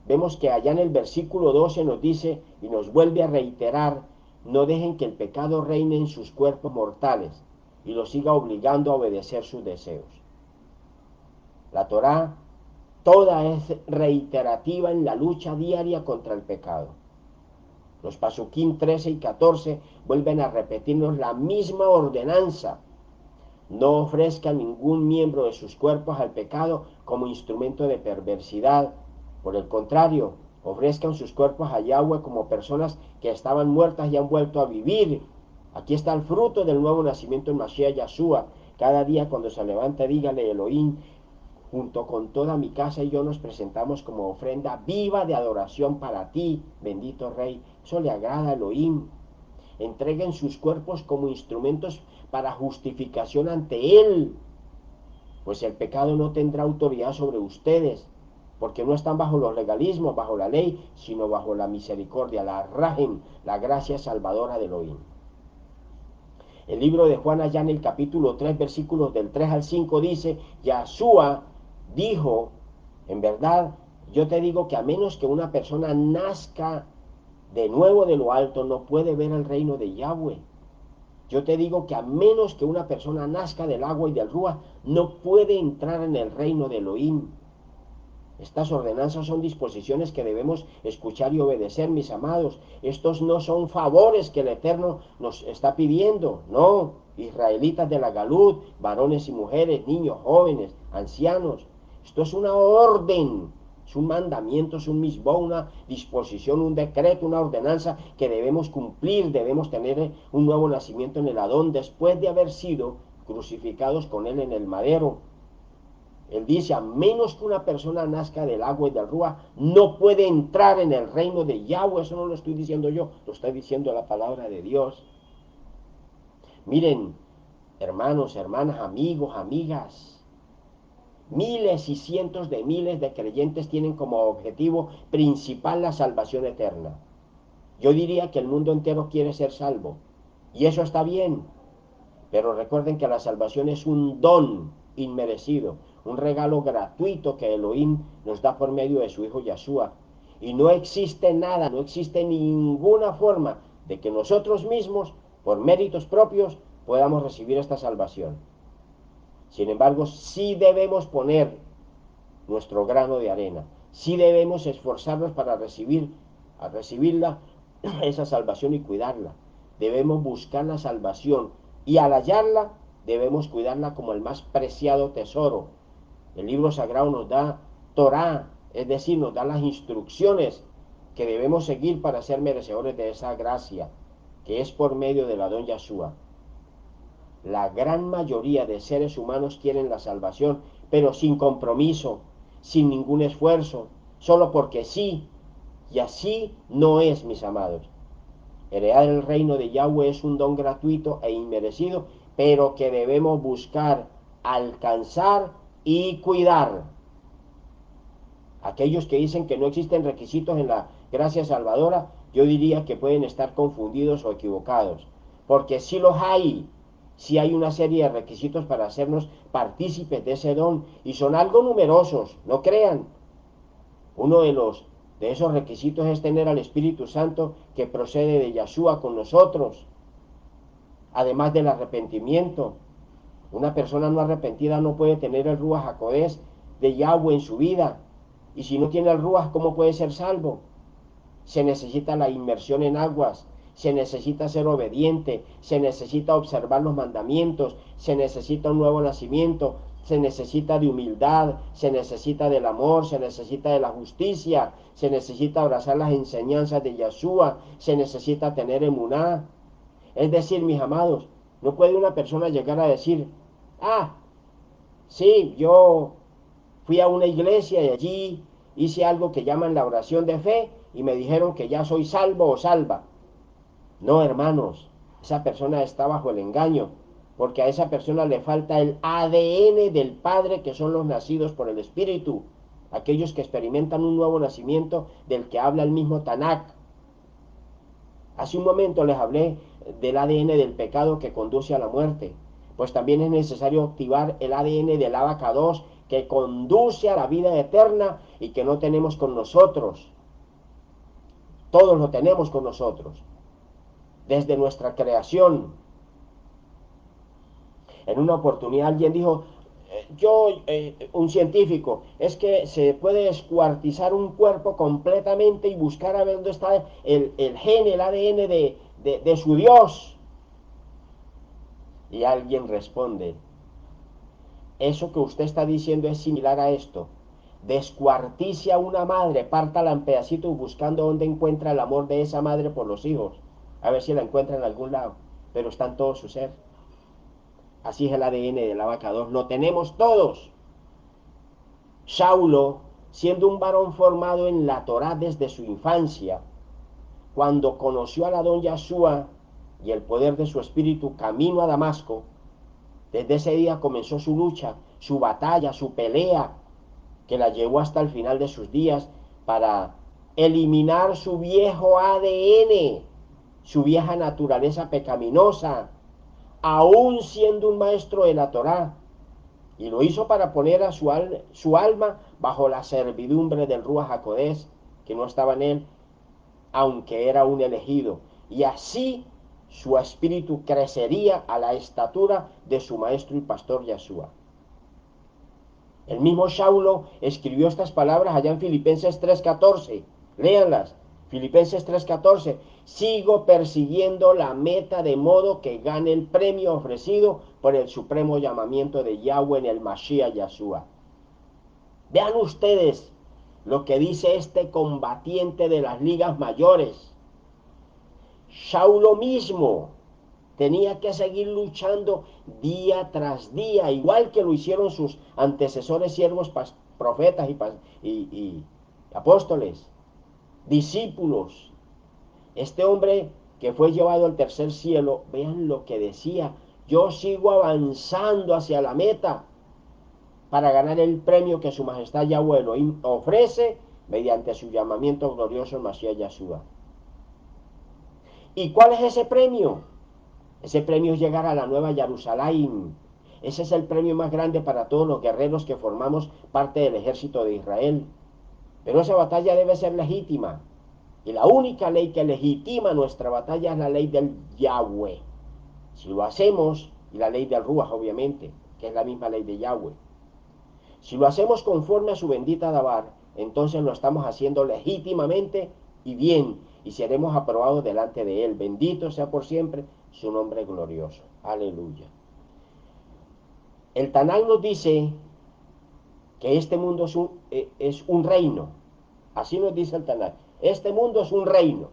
vemos que allá en el versículo 12 nos dice y nos vuelve a reiterar: no dejen que el pecado reine en sus cuerpos mortales y los siga obligando a obedecer sus deseos. La Torá toda es reiterativa en la lucha diaria contra el pecado. Los pasuquín 13 y 14 vuelven a repetirnos la misma ordenanza: no ofrezcan ningún miembro de sus cuerpos al pecado como instrumento de perversidad. Por el contrario, ofrezcan sus cuerpos a Yahweh como personas que estaban muertas y han vuelto a vivir. Aquí está el fruto del nuevo nacimiento en Mashiach Yahshua. Cada día cuando se levante, dígale: Elohim, junto con toda mi casa y yo nos presentamos como ofrenda viva de adoración para ti, bendito Rey. Eso le agrada a Elohim. Entreguen sus cuerpos como instrumentos para justificación ante Él, pues el pecado no tendrá autoridad sobre ustedes, porque no están bajo los legalismos, bajo la ley, sino bajo la misericordia, la rajem, la gracia salvadora de Elohim. El libro de Juan, allá en el capítulo 3, versículos del 3 al 5, dice: Yahshua dijo, en verdad, yo te digo que a menos que una persona nazca de nuevo de lo alto, no puede ver el reino de Yahweh. Yo te digo que a menos que una persona nazca del agua y del Ruach, no puede entrar en el reino de Elohim. Estas ordenanzas son disposiciones que debemos escuchar y obedecer, mis amados. Estos no son favores que el Eterno nos está pidiendo, no. Israelitas de la Galut, varones y mujeres, niños, jóvenes, ancianos. Esto es una orden, es un mandamiento, es un misbó, una disposición, un decreto, una ordenanza que debemos cumplir. Debemos tener un nuevo nacimiento en el Adón después de haber sido crucificados con él en el madero. Él dice: a menos que una persona nazca del agua y del Ruach, no puede entrar en el reino de Yahweh. Eso no lo estoy diciendo yo, lo está diciendo la palabra de Dios. Miren, hermanos, hermanas, amigos, amigas, miles y cientos de miles de creyentes tienen como objetivo principal la salvación eterna. Yo diría que el mundo entero quiere ser salvo, y eso está bien, pero recuerden que la salvación es un don inmerecido, un regalo gratuito que Elohim nos da por medio de su Hijo Yeshua. Y no existe nada, no existe ninguna forma de que nosotros mismos, por méritos propios, podamos recibir esta salvación. Sin embargo, sí debemos poner nuestro grano de arena, sí debemos esforzarnos para recibirla, esa salvación y cuidarla. Debemos buscar la salvación y al hallarla debemos cuidarla como el más preciado tesoro. El libro sagrado nos da Torah, es decir, nos da las instrucciones que debemos seguir para ser merecedores de esa gracia, que es por medio del Adón Yeshua. La gran mayoría de seres humanos quieren la salvación, pero sin compromiso, sin ningún esfuerzo, solo porque sí. Y así no es, mis amados. Heredar el reino de Yahweh es un don gratuito e inmerecido, pero que debemos buscar, alcanzar y cuidar. Aquellos que dicen que no existen requisitos en la gracia salvadora, yo diría que pueden estar confundidos o equivocados, porque sí los hay, sí hay una serie de requisitos para hacernos partícipes de ese don, y son algo numerosos, no crean. Uno de esos requisitos es tener al Espíritu Santo que procede de Yeshua con nosotros, además del arrepentimiento. Una persona no arrepentida no puede tener el Ruach HaKodesh de Yahweh en su vida. Y si no tiene el Ruach, ¿cómo puede ser salvo? Se necesita la inmersión en aguas, se necesita ser obediente, se necesita observar los mandamientos, se necesita un nuevo nacimiento, se necesita de humildad, se necesita del amor, se necesita de la justicia, se necesita abrazar las enseñanzas de Yeshua, se necesita tener emuná. Es decir, mis amados, no puede una persona llegar a decir, ah, sí, yo fui a una iglesia y allí hice algo que llaman la oración de fe y me dijeron que ya soy salvo o salva. No, hermanos, esa persona está bajo el engaño, porque a esa persona le falta el ADN del Padre, que son los nacidos por el Espíritu, aquellos que experimentan un nuevo nacimiento del que habla el mismo Tanakh. Hace un momento les hablé del ADN del pecado que conduce a la muerte, pues también es necesario activar el ADN del Abacados que conduce a la vida eterna y que no tenemos con nosotros. Todos lo tenemos con nosotros, desde nuestra creación. En una oportunidad alguien dijo, un científico, es que se puede descuartizar un cuerpo completamente y buscar a ver dónde está el gen, el ADN de su Dios. Y alguien responde, eso que usted está diciendo es similar a esto. Descuartice a una madre, pártala en pedacitos buscando dónde encuentra el amor de esa madre por los hijos. A ver si la encuentra en algún lado. Pero está en todo su ser. Así es el ADN del abacador. Lo tenemos todos. Saulo, siendo un varón formado en la Torá desde su infancia, cuando conoció al Adón Yeshua y el poder de su espíritu camino a Damasco, desde ese día comenzó su lucha, su batalla, su pelea, que la llevó hasta el final de sus días para eliminar su viejo ADN, su vieja naturaleza pecaminosa, aún siendo un maestro de la Torá. Y lo hizo para poner a su alma bajo la servidumbre del Ruach HaKodesh, que no estaba en él, aunque era un elegido. Y así su espíritu crecería a la estatura de su maestro y pastor Yeshua. El mismo Saulo escribió estas palabras allá en Filipenses 3:14. Léanlas. Filipenses 3:14. Sigo persiguiendo la meta de modo que gane el premio ofrecido por el supremo llamamiento de Yahweh en el Mashiach Yeshua. Vean ustedes lo que dice este combatiente de las ligas mayores. Saulo mismo tenía que seguir luchando día tras día, igual que lo hicieron sus antecesores, siervos, profetas y apóstoles, discípulos. Este hombre que fue llevado al tercer cielo, vean lo que decía, yo sigo avanzando hacia la meta para ganar el premio que su majestad Yahweh Elohim ofrece mediante su llamamiento glorioso en Mashiach Yeshua. ¿Y cuál es ese premio? Ese premio es llegar a la nueva Jerusalén, Ese es el premio más grande para todos los guerreros que formamos parte del ejército de Israel. Pero esa batalla debe ser legítima. Y la única ley que legitima nuestra batalla es la ley del Yahweh. Si lo hacemos, y la ley del Ruach, obviamente, que es la misma ley de Yahweh. Si lo hacemos conforme a su bendita Dabar, entonces lo estamos haciendo legítimamente y bien, y seremos aprobados delante de Él. Bendito sea por siempre su nombre glorioso. Aleluya. El Tanakh nos dice que este mundo es un reino. Así nos dice el Tanakh. Este mundo es un reino.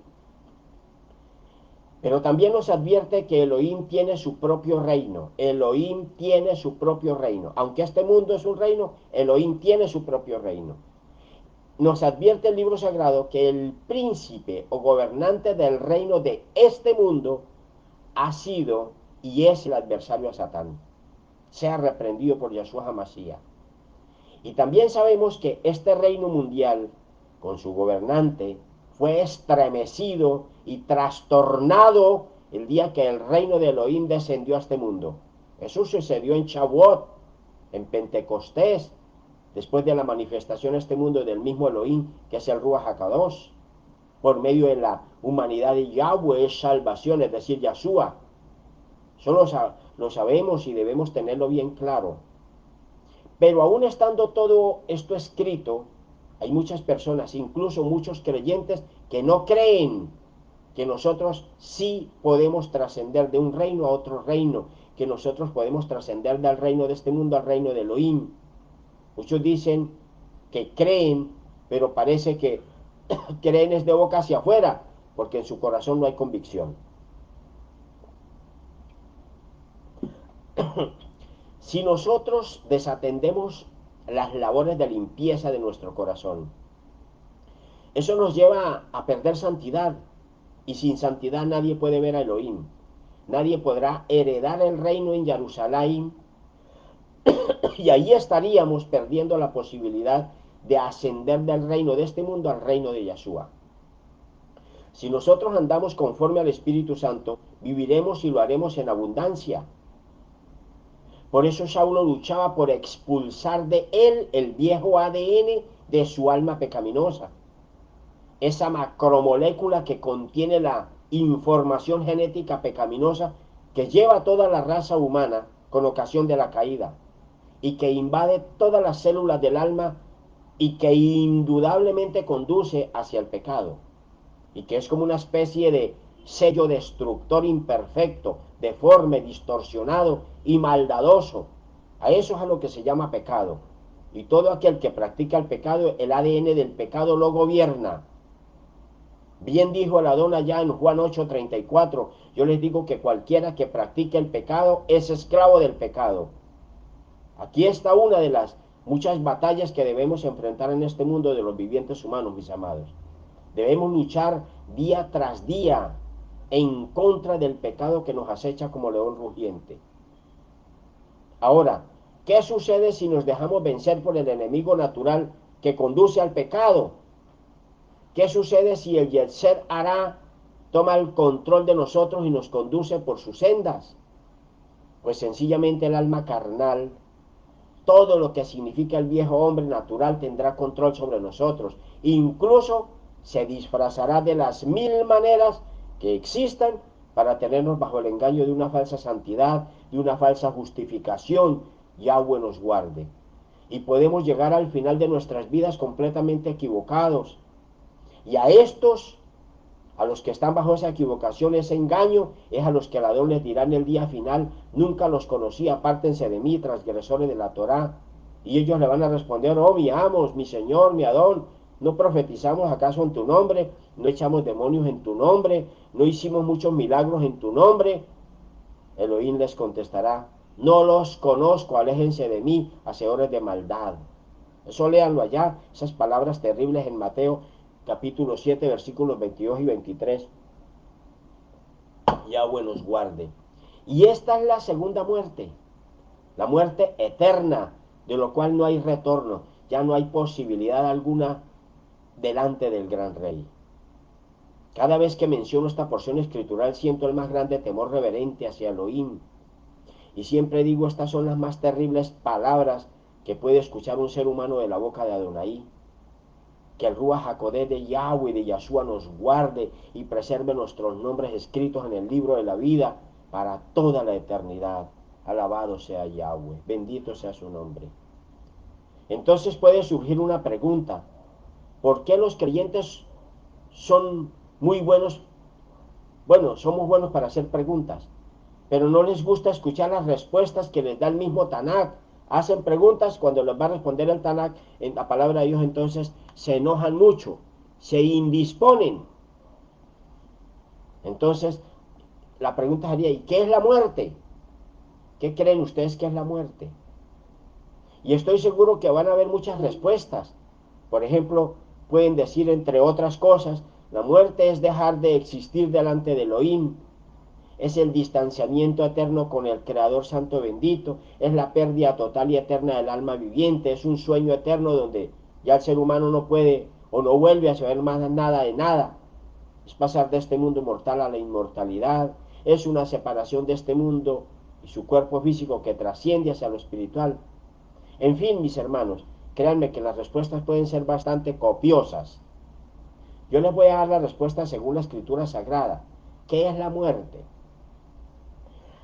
Pero también nos advierte que Elohim tiene su propio reino. Elohim tiene su propio reino. Aunque este mundo es un reino, Elohim tiene su propio reino. Nos advierte el libro sagrado que el príncipe o gobernante del reino de este mundo ha sido y es el adversario a Satán. Sea reprendido por Yahshua HaMashiach. Y también sabemos que este reino mundial, con su gobernante, fue estremecido y trastornado el día que el reino de Elohim descendió a este mundo. Eso sucedió en Shavuot, en Pentecostés, después de la manifestación a este mundo del mismo Elohim, que es el Ruach HaKadosh, por medio de la humanidad de Yahweh es salvación, es decir, Yahshua. Eso lo sabemos y debemos tenerlo bien claro. Pero aún estando todo esto escrito, hay muchas personas, incluso muchos creyentes, que no creen que nosotros sí podemos trascender de un reino a otro reino, que nosotros podemos trascender del reino de este mundo al reino de Elohim. Muchos dicen que creen, pero parece que creen es de boca hacia afuera, porque en su corazón no hay convicción. Si nosotros desatendemos las labores de limpieza de nuestro corazón, eso nos lleva a perder santidad. Y sin santidad nadie puede ver a Elohim. Nadie podrá heredar el reino en Jerusalén. Y ahí estaríamos perdiendo la posibilidad de ascender del reino de este mundo al reino de Yahshua. Si nosotros andamos conforme al Espíritu Santo, viviremos y lo haremos en abundancia. Por eso Saulo luchaba por expulsar de él el viejo ADN de su alma pecaminosa. Esa macromolécula que contiene la información genética pecaminosa que lleva toda la raza humana con ocasión de la caída y que invade todas las células del alma y que indudablemente conduce hacia el pecado y que es como una especie de sello destructor imperfecto, deforme, distorsionado y maldadoso. A eso es a lo que se llama pecado. Y todo aquel que practica el pecado, el ADN del pecado lo gobierna. Bien dijo el Adón allá en Juan 8:34, yo les digo que cualquiera que practique el pecado es esclavo del pecado. Aquí está una de las muchas batallas que debemos enfrentar en este mundo de los vivientes humanos, mis amados. Debemos luchar día tras día en contra del pecado que nos acecha como león rugiente. Ahora, ¿qué sucede si nos dejamos vencer por el enemigo natural que conduce al pecado? ¿Qué sucede si el Yetzer Hará toma el control de nosotros y nos conduce por sus sendas? Pues sencillamente el alma carnal, todo lo que significa el viejo hombre natural tendrá control sobre nosotros. Incluso se disfrazará de las 1000 maneras que existan para tenernos bajo el engaño de una falsa santidad, de una falsa justificación. Yahweh nos guarde. Y podemos llegar al final de nuestras vidas completamente equivocados. Y a estos, a los que están bajo esa equivocación, ese engaño, es a los que el Adón les dirá en el día final, nunca los conocí, apártense de mí, transgresores de la Torá. Y ellos le van a responder, oh mi amos, mi Señor, mi Adón, ¿no profetizamos acaso en tu nombre? ¿No echamos demonios en tu nombre? ¿No hicimos muchos milagros en tu nombre? Elohim les contestará, no los conozco, aléjense de mí, hacedores de maldad. Eso léanlo allá, esas palabras terribles en Mateo capítulo 7, versículos 22 y 23. Yahweh nos guarde. Y esta es la segunda muerte, la muerte eterna, de lo cual no hay retorno, ya no hay posibilidad alguna delante del gran rey. Cada vez que menciono esta porción escritural siento el más grande temor reverente hacia Elohim. Y siempre digo, estas son las más terribles palabras que puede escuchar un ser humano de la boca de Adonai. Que el Ruach HaKodesh de Yahweh y de Yahshua nos guarde y preserve nuestros nombres escritos en el libro de la vida para toda la eternidad. Alabado sea Yahweh, bendito sea su nombre. Entonces puede surgir una pregunta: ¿por qué los creyentes son muy buenos? Bueno, somos buenos para hacer preguntas, pero no les gusta escuchar las respuestas que les da el mismo Tanakh. Hacen preguntas, cuando les va a responder el Tanakh, en la palabra de Dios, entonces se enojan mucho, se indisponen. Entonces, la pregunta sería: ¿y qué es la muerte? ¿Qué creen ustedes que es la muerte? Y estoy seguro que van a haber muchas respuestas. Por ejemplo, pueden decir, entre otras cosas, la muerte es dejar de existir delante de Elohim, es el distanciamiento eterno con el Creador Santo Bendito, es la pérdida total y eterna del alma viviente, es un sueño eterno donde ya el ser humano no puede o no vuelve a saber más nada de nada, es pasar de este mundo mortal a la inmortalidad, es una separación de este mundo y su cuerpo físico que trasciende hacia lo espiritual. En fin, mis hermanos, créanme que las respuestas pueden ser bastante copiosas. Yo les voy a dar la respuesta según la Escritura Sagrada. ¿Qué es la muerte?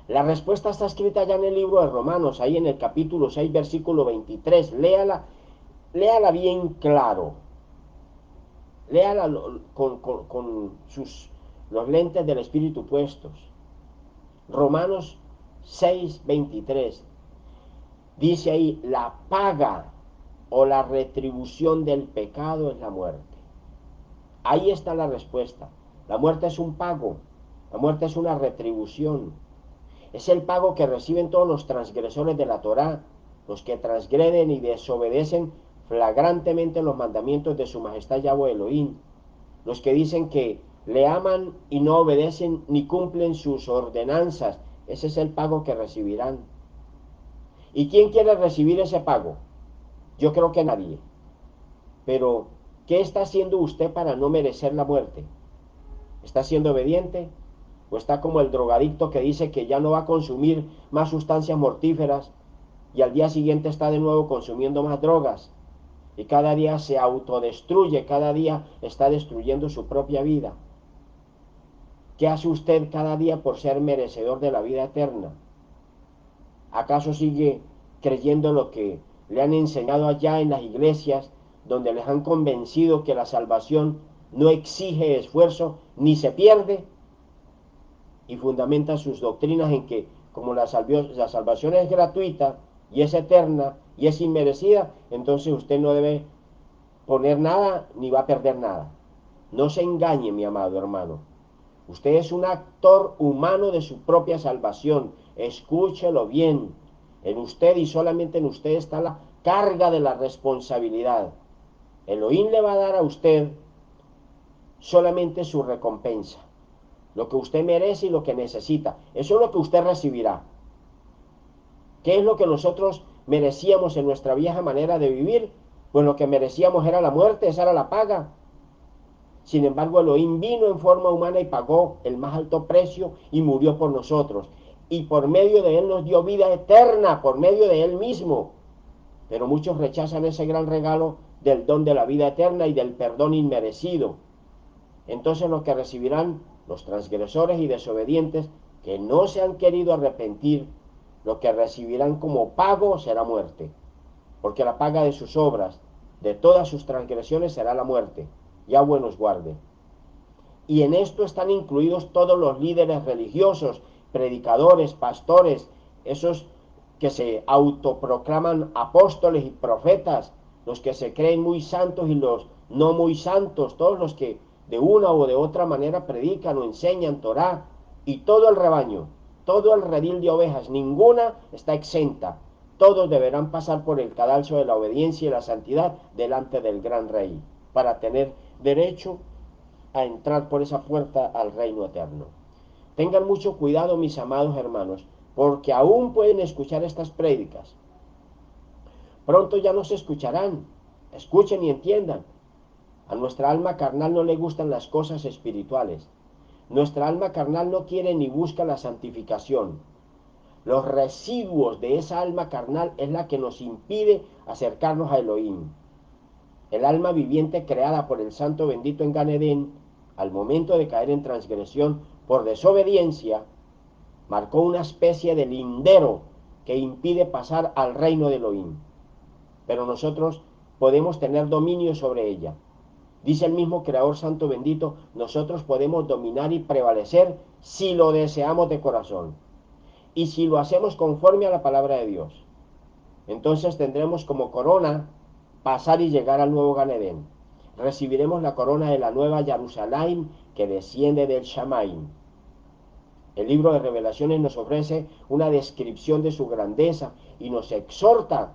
La respuesta está escrita ya en el libro de Romanos, ahí en el capítulo 6, versículo 23. Léala bien claro. Léala con los lentes del Espíritu puestos. Romanos 6, 23. Dice ahí: la paga o la retribución del pecado es la muerte. Ahí está la respuesta. La muerte es un pago. La muerte es una retribución. Es el pago que reciben todos los transgresores de la Torá, los que transgreden y desobedecen flagrantemente los mandamientos de su majestad Yahweh Elohim, los que dicen que le aman y no obedecen ni cumplen sus ordenanzas. Ese es el pago que recibirán. ¿Y quién quiere recibir ese pago? Yo creo que nadie. Pero, ¿qué está haciendo usted para no merecer la muerte? ¿Está siendo obediente? ¿O está como el drogadicto que dice que ya no va a consumir más sustancias mortíferas y al día siguiente está de nuevo consumiendo más drogas? Y cada día se autodestruye, cada día está destruyendo su propia vida. ¿Qué hace usted cada día por ser merecedor de la vida eterna? ¿Acaso sigue creyendo lo que le han enseñado allá en las iglesias, donde les han convencido que la salvación no exige esfuerzo ni se pierde? Y fundamenta sus doctrinas en que, como la salvación es gratuita y es eterna y es inmerecida, entonces usted no debe poner nada ni va a perder nada. No se engañe, mi amado hermano. Usted es un actor humano de su propia salvación. Escúchelo bien. En usted y solamente en usted está la carga de la responsabilidad. Elohim le va a dar a usted solamente su recompensa, lo que usted merece y lo que necesita. Eso es lo que usted recibirá. ¿Qué es lo que nosotros merecíamos en nuestra vieja manera de vivir? Pues lo que merecíamos era la muerte, esa era la paga. Sin embargo, Elohim vino en forma humana y pagó el más alto precio y murió por nosotros. Y por medio de él nos dio vida eterna, por medio de él mismo. Pero muchos rechazan ese gran regalo del don de la vida eterna y del perdón inmerecido. Entonces los que recibirán, los transgresores y desobedientes, que no se han querido arrepentir, lo que recibirán como pago será muerte. Porque la paga de sus obras, de todas sus transgresiones, será la muerte. Yahweh nos guarde. Y en esto están incluidos todos los líderes religiosos, predicadores, pastores, esos que se autoproclaman apóstoles y profetas, los que se creen muy santos y los no muy santos, todos los que de una o de otra manera predican o enseñan Torá, y todo el rebaño, todo el redil de ovejas, ninguna está exenta. Todos deberán pasar por el cadalso de la obediencia y la santidad delante del gran Rey, para tener derecho a entrar por esa puerta al reino eterno. Tengan mucho cuidado, mis amados hermanos, porque aún pueden escuchar estas prédicas. Pronto ya no se escucharán. Escuchen y entiendan. A nuestra alma carnal no le gustan las cosas espirituales. Nuestra alma carnal no quiere ni busca la santificación. Los residuos de esa alma carnal es la que nos impide acercarnos a Elohim. El alma viviente creada por el Santo bendito en Gan Edén, al momento de caer en transgresión por desobediencia, marcó una especie de lindero que impide pasar al reino de Elohim. Pero nosotros podemos tener dominio sobre ella. Dice el mismo Creador Santo bendito, nosotros podemos dominar y prevalecer si lo deseamos de corazón y si lo hacemos conforme a la palabra de Dios. Entonces tendremos como corona pasar y llegar al nuevo Gan Edén. Recibiremos la corona de la nueva Jerusalén que desciende del Shamaim. El libro de Revelaciones nos ofrece una descripción de su grandeza y nos exhorta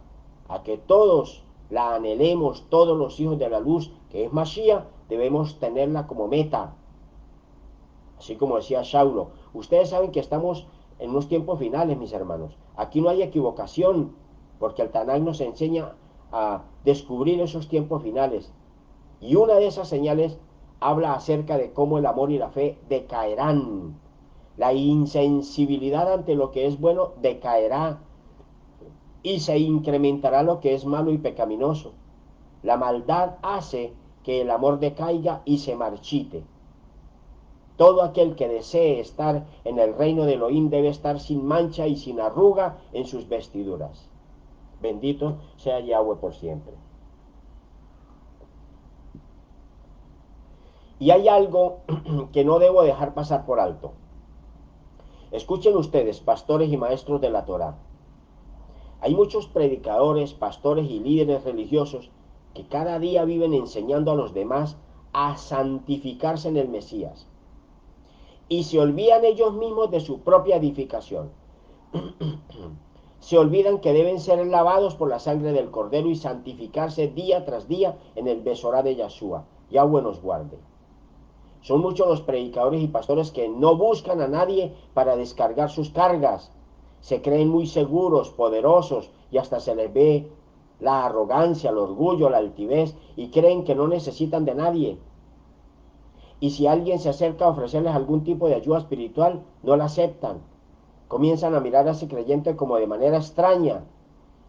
a que todos la anhelemos, todos los hijos de la luz, que es Mashiach, debemos tenerla como meta. Así como decía Saulo, ustedes saben que estamos en unos tiempos finales, mis hermanos. Aquí no hay equivocación, porque el Tanaj nos enseña a descubrir esos tiempos finales. Y una de esas señales habla acerca de cómo el amor y la fe decaerán. La insensibilidad ante lo que es bueno decaerá y se incrementará lo que es malo y pecaminoso. La maldad hace que el amor decaiga y se marchite. Todo aquel que desee estar en el reino de Elohim debe estar sin mancha y sin arruga en sus vestiduras. Bendito sea Yahweh por siempre. Y hay algo que no debo dejar pasar por alto. Escuchen ustedes, pastores y maestros de la Torá. Hay muchos predicadores, pastores y líderes religiosos que cada día viven enseñando a los demás a santificarse en el Mesías. Y se olvidan ellos mismos de su propia edificación. Se olvidan que deben ser lavados por la sangre del Cordero y santificarse día tras día en el Besorá de Yahshua. Yahweh nos guarde. Son muchos los predicadores y pastores que no buscan a nadie para descargar sus cargas. Se creen muy seguros, poderosos y hasta se les ve la arrogancia, el orgullo, la altivez y creen que no necesitan de nadie. Y si alguien se acerca a ofrecerles algún tipo de ayuda espiritual, no la aceptan. Comienzan a mirar a ese creyente como de manera extraña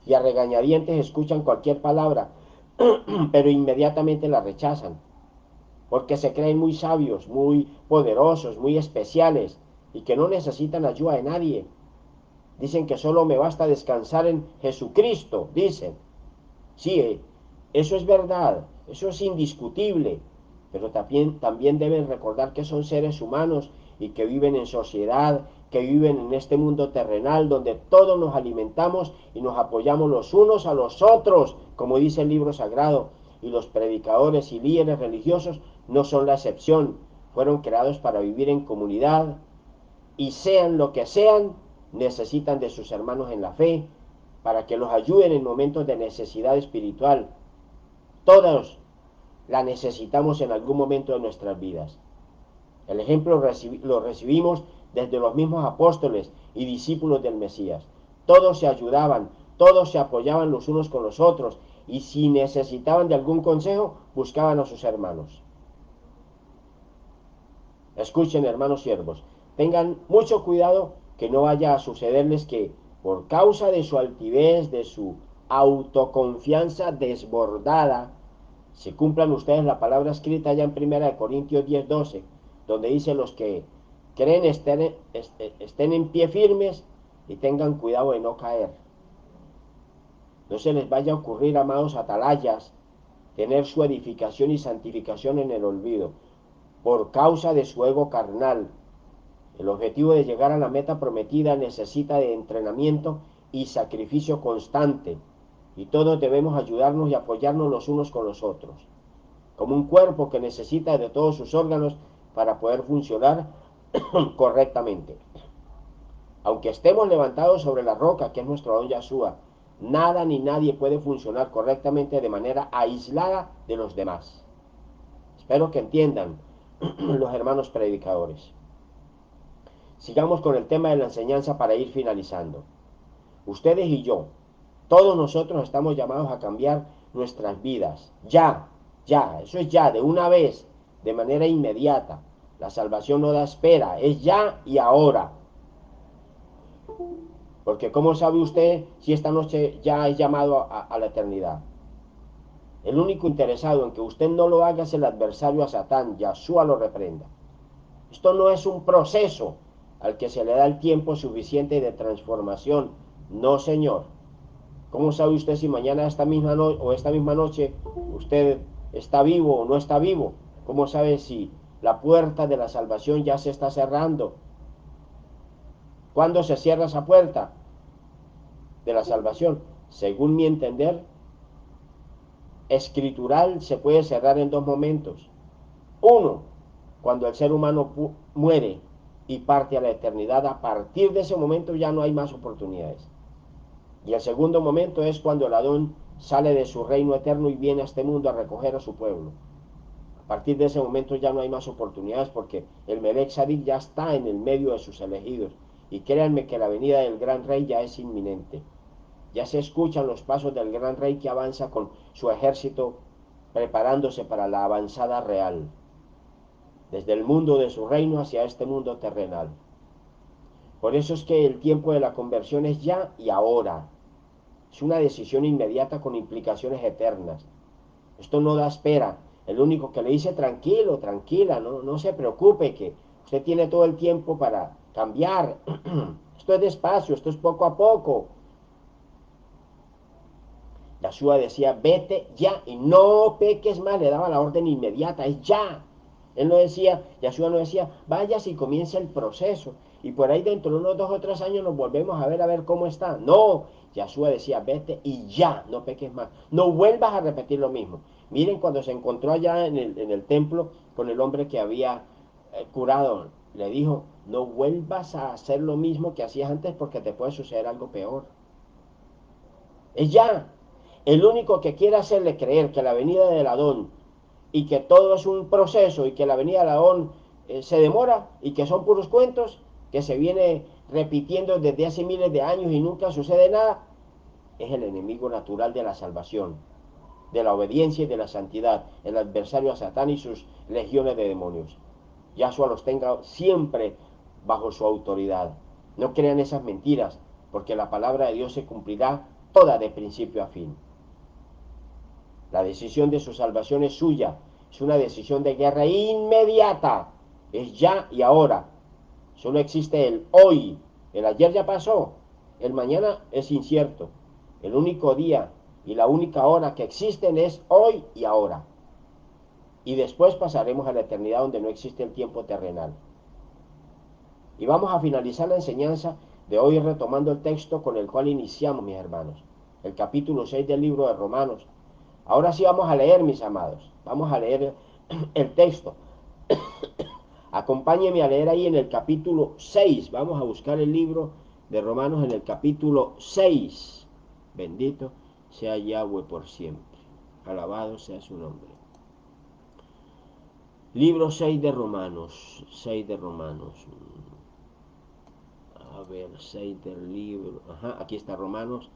y a regañadientes escuchan cualquier palabra, pero inmediatamente la rechazan, porque se creen muy sabios, muy poderosos, muy especiales y que no necesitan ayuda de nadie. Dicen que solo me basta descansar en Jesucristo, dicen. Sí, eso es verdad, eso es indiscutible, pero también deben recordar que son seres humanos y que viven en sociedad, que viven en este mundo terrenal donde todos nos alimentamos y nos apoyamos los unos a los otros, como dice el libro sagrado, y los predicadores y líderes religiosos no son la excepción, fueron creados para vivir en comunidad y sean lo que sean, necesitan de sus hermanos en la fe para que los ayuden en momentos de necesidad espiritual. Todos la necesitamos en algún momento de nuestras vidas. El ejemplo lo recibimos desde los mismos apóstoles y discípulos del Mesías. Todos se ayudaban, todos se apoyaban los unos con los otros y si necesitaban de algún consejo, buscaban a sus hermanos. Escuchen, hermanos siervos, tengan mucho cuidado que no vaya a sucederles que por causa de su altivez, de su autoconfianza desbordada, si cumplan ustedes la palabra escrita ya en 1 Corintios 10:12, donde dice los que creen estén en pie firmes y tengan cuidado de no caer. No se les vaya a ocurrir, amados atalayas, tener su edificación y santificación en el olvido, por causa de su ego carnal. El objetivo de llegar a la meta prometida necesita de entrenamiento y sacrificio constante, y todos debemos ayudarnos y apoyarnos los unos con los otros, como un cuerpo que necesita de todos sus órganos para poder funcionar correctamente. Aunque estemos levantados sobre la roca que es nuestro don Yahshua, nada ni nadie puede funcionar correctamente de manera aislada de los demás. Espero que entiendan los hermanos predicadores. Sigamos con el tema de la enseñanza para ir finalizando. Ustedes y yo, todos nosotros estamos llamados a cambiar nuestras vidas. Ya, eso es ya, de una vez, de manera inmediata. La salvación no da espera, es ya y ahora. Porque ¿cómo sabe usted si esta noche ya es llamado a la eternidad? El único interesado en que usted no lo haga es el adversario a Satán. Yahshua lo reprenda. Esto no es un proceso al que se le da el tiempo suficiente de transformación. No, señor. ¿Cómo sabe usted si mañana esta misma noche usted está vivo o no está vivo? ¿Cómo sabe si la puerta de la salvación ya se está cerrando? ¿Cuándo se cierra esa puerta de la salvación? Según mi entender escritural, se puede cerrar en dos momentos. Uno, cuando el ser humano muere y parte a la eternidad. A partir de ese momento ya no hay más oportunidades. Y el segundo momento es cuando el Adón sale de su reino eterno y viene a este mundo a recoger a su pueblo. A partir de ese momento ya no hay más oportunidades, porque el Melech Sadik ya está en el medio de sus elegidos. Y créanme que la venida del gran rey ya es inminente. Ya se escuchan los pasos del gran rey que avanza con su ejército preparándose para la avanzada real, desde el mundo de su reino hacia este mundo terrenal. Por eso es que el tiempo de la conversión es ya y ahora. Es una decisión inmediata con implicaciones eternas. Esto no da espera. El único que le dice tranquilo, tranquila, no se preocupe, que usted tiene todo el tiempo para cambiar. Esto es despacio, esto es poco a poco. Yahshua decía, vete ya y no peques más, le daba la orden inmediata, es ya. Él no decía, Yahshua no decía, vaya si comienza el proceso y por ahí dentro de unos 2 o 3 años nos volvemos a ver cómo está. No, Yahshua decía, vete y ya, no peques más, no vuelvas a repetir lo mismo. Miren cuando se encontró allá en el templo con el hombre que había curado, le dijo, no vuelvas a hacer lo mismo que hacías antes porque te puede suceder algo peor. Es ya. El único que quiere hacerle creer que la venida del Adón y que todo es un proceso y que la venida del Adón se demora y que son puros cuentos, que se viene repitiendo desde hace miles de años y nunca sucede nada, es el enemigo natural de la salvación, de la obediencia y de la santidad, el adversario a Satán y sus legiones de demonios. Yahshua los tenga siempre bajo su autoridad. No crean esas mentiras, porque la palabra de Dios se cumplirá toda de principio a fin. La decisión de su salvación es suya. Es una decisión de guerra inmediata. Es ya y ahora. Solo existe el hoy. El ayer ya pasó. El mañana es incierto. El único día y la única hora que existen es hoy y ahora. Y después pasaremos a la eternidad donde no existe el tiempo terrenal. Y vamos a finalizar la enseñanza de hoy retomando el texto con el cual iniciamos, mis hermanos. El capítulo 6 del libro de Romanos. Ahora sí vamos a leer, mis amados. Vamos a leer el texto. Acompáñenme a leer ahí en el capítulo 6. Vamos a buscar el libro de Romanos en el capítulo 6. Bendito sea Yahweh por siempre. Alabado sea su nombre. Libro 6 de Romanos. 6 de Romanos. A ver, 6 del libro. Ajá, aquí está Romanos.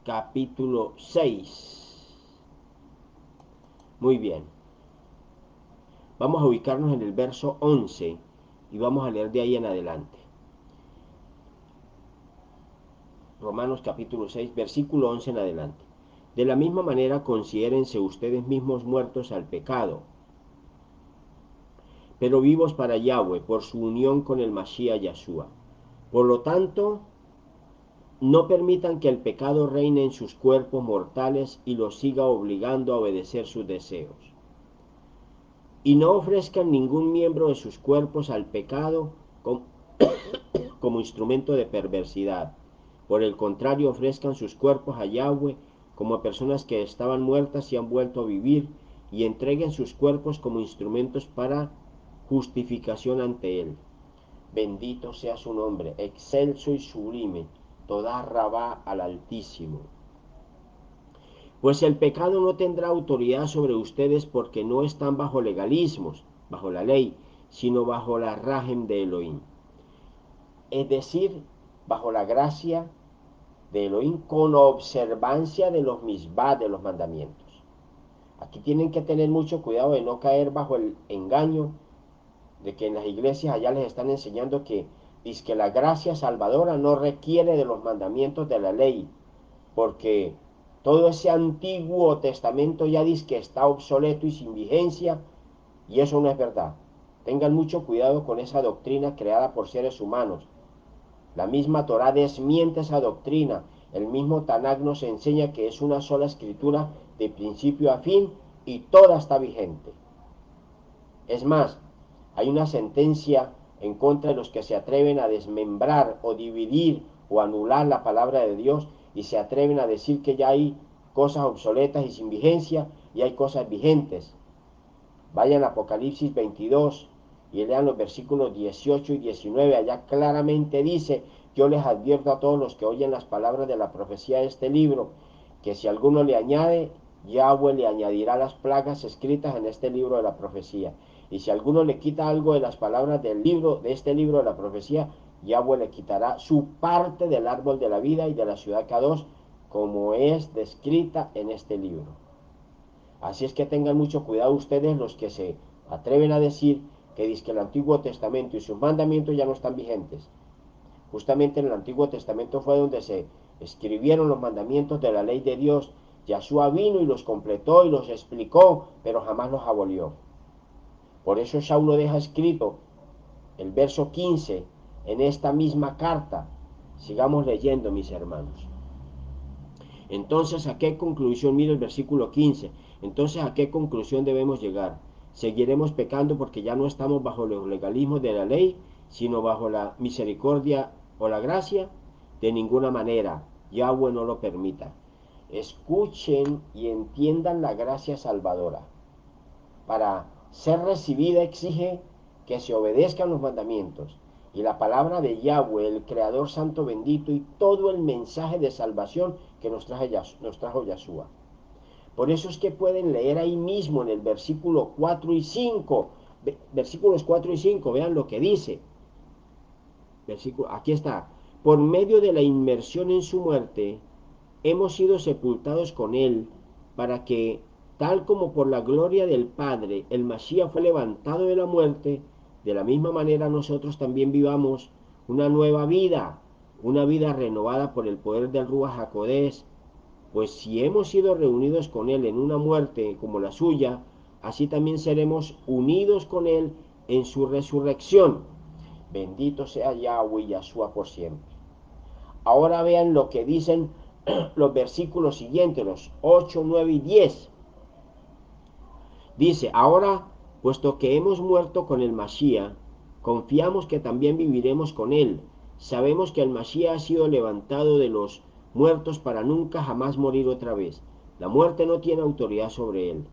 Capítulo 6. Muy bien. Vamos a ubicarnos en el verso 11 y vamos a leer de ahí en adelante. Romanos capítulo 6, versículo 11 en adelante. De la misma manera considérense ustedes mismos muertos al pecado, pero vivos para Yahweh por su unión con el Mashiach Yahshua. Por lo tanto, no permitan que el pecado reine en sus cuerpos mortales y los siga obligando a obedecer sus deseos. Y no ofrezcan ningún miembro de sus cuerpos al pecado como instrumento de perversidad. Por el contrario, ofrezcan sus cuerpos a Yahweh como a personas que estaban muertas y han vuelto a vivir, y entreguen sus cuerpos como instrumentos para justificación ante Él. Bendito sea su nombre, excelso y sublime, toda rabá al Altísimo. Pues el pecado no tendrá autoridad sobre ustedes porque no están bajo legalismos, bajo la ley, sino bajo la rajem de Elohim. Es decir, bajo la gracia de Elohim con observancia de los misbah, de los mandamientos. Aquí tienen que tener mucho cuidado de no caer bajo el engaño de que en las iglesias allá les están enseñando que dice que la gracia salvadora no requiere de los mandamientos de la ley, porque todo ese antiguo testamento ya dice que está obsoleto y sin vigencia, y eso no es verdad. Tengan mucho cuidado con esa doctrina creada por seres humanos. La misma Torá desmiente esa doctrina. El mismo Tanakh nos enseña que es una sola escritura de principio a fin y toda está vigente. Es más, hay una sentencia en contra de los que se atreven a desmembrar o dividir o anular la palabra de Dios y se atreven a decir que ya hay cosas obsoletas y sin vigencia y hay cosas vigentes. Vayan a Apocalipsis 22 y lean los versículos 18 y 19. Allá claramente dice: yo les advierto a todos los que oyen las palabras de la profecía de este libro, que si alguno le añade, Yahweh le añadirá las plagas escritas en este libro de la profecía. Y si alguno le quita algo de las palabras del libro, de este libro de la profecía, Yahweh le quitará su parte del árbol de la vida y de la ciudad Kadosh, como es descrita en este libro. Así es que tengan mucho cuidado ustedes los que se atreven a decir que dice que el Antiguo Testamento y sus mandamientos ya no están vigentes. Justamente en el Antiguo Testamento fue donde se escribieron los mandamientos de la ley de Dios. Yahshua vino y los completó y los explicó, pero jamás los abolió. Por eso Saulo deja escrito el verso 15 en esta misma carta. Sigamos leyendo, mis hermanos. Entonces, ¿a qué conclusión? Mira el versículo 15. Entonces, ¿a qué conclusión debemos llegar? ¿Seguiremos pecando porque ya no estamos bajo los legalismos de la ley, sino bajo la misericordia o la gracia? De ninguna manera. Yahweh no lo permita. Escuchen y entiendan la gracia salvadora. Para ser recibida exige que se obedezcan los mandamientos. Y la palabra de Yahweh, el Creador Santo bendito, y todo el mensaje de salvación que nos trajo Yahshua. Por eso es que pueden leer ahí mismo en el versículo 4 y 5, versículos 4 y 5, vean lo que dice. Aquí está: por medio de la inmersión en su muerte, hemos sido sepultados con él, para que, tal como por la gloria del Padre el Mashiach fue levantado de la muerte, de la misma manera nosotros también vivamos una nueva vida, una vida renovada por el poder del Ruach HaKodesh. Pues si hemos sido reunidos con él en una muerte como la suya, así también seremos unidos con él en su resurrección. Bendito sea Yahweh y Yahshua por siempre. Ahora vean lo que dicen los versículos siguientes, los 8, 9 y 10. Dice: ahora, puesto que hemos muerto con el Mashiach, confiamos que también viviremos con él. Sabemos que el Mashiach ha sido levantado de los muertos para nunca jamás morir otra vez. La muerte no tiene autoridad sobre él,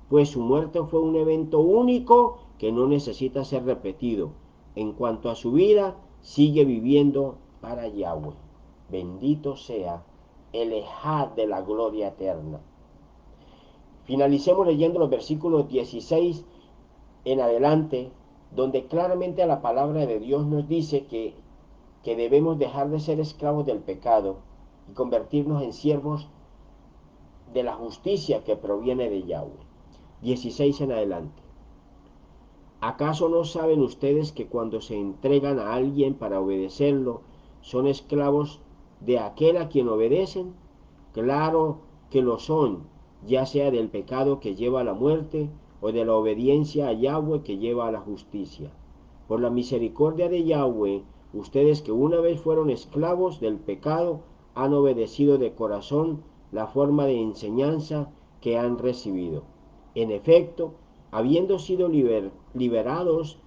pues su muerte fue un evento único que no necesita ser repetido. En cuanto a su vida, sigue viviendo para Yahweh. Bendito sea el Ejad de la gloria eterna. Finalicemos leyendo los versículos 16 en adelante, donde claramente la palabra de Dios nos dice que debemos dejar de ser esclavos del pecado y convertirnos en siervos de la justicia que proviene de Yahweh. 16 en adelante. ¿Acaso no saben ustedes que cuando se entregan a alguien para obedecerlo, son esclavos de aquel a quien obedecen? Claro que lo son, ya sea del pecado que lleva a la muerte o de la obediencia a Yahweh que lleva a la justicia. Por la misericordia de Yahweh, ustedes que una vez fueron esclavos del pecado, han obedecido de corazón la forma de enseñanza que han recibido. En efecto, habiendo sido liberados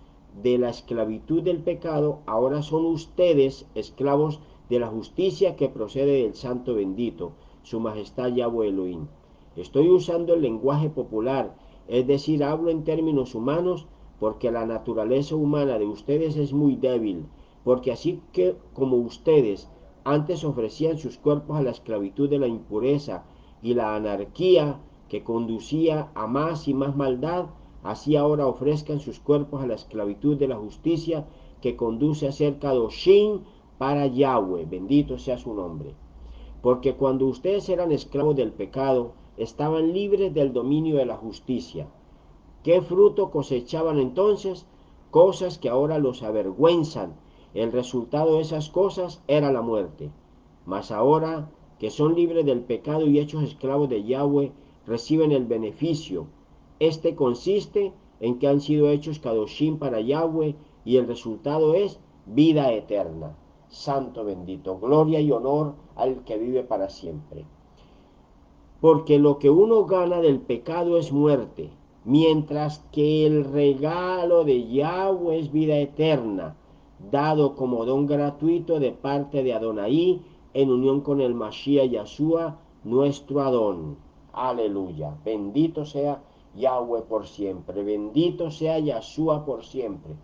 de la esclavitud del pecado, ahora son ustedes esclavos de la justicia que procede del Santo bendito, su majestad Yahweh Elohim. Estoy usando el lenguaje popular, es decir, hablo en términos humanos, porque la naturaleza humana de ustedes es muy débil, porque así que como ustedes antes ofrecían sus cuerpos a la esclavitud de la impureza y la anarquía que conducía a más y más maldad, así ahora ofrezcan sus cuerpos a la esclavitud de la justicia que conduce a ser Kadoshim para Yahweh, bendito sea su nombre. Porque cuando ustedes eran esclavos del pecado, estaban libres del dominio de la justicia. ¿Qué fruto cosechaban entonces? Cosas que ahora los avergüenzan. El resultado de esas cosas era la muerte. Mas ahora que son libres del pecado y hechos esclavos de Yahweh, reciben el beneficio. Este consiste en que han sido hechos kadoshim para Yahweh y el resultado es vida eterna. Santo bendito, gloria y honor al que vive para siempre. Porque lo que uno gana del pecado es muerte, mientras que el regalo de Yahweh es vida eterna, dado como don gratuito de parte de Adonai, en unión con el Mashiach Yahshua, nuestro Adón. Aleluya. Bendito sea Yahweh por siempre. Bendito sea Yahshua por siempre.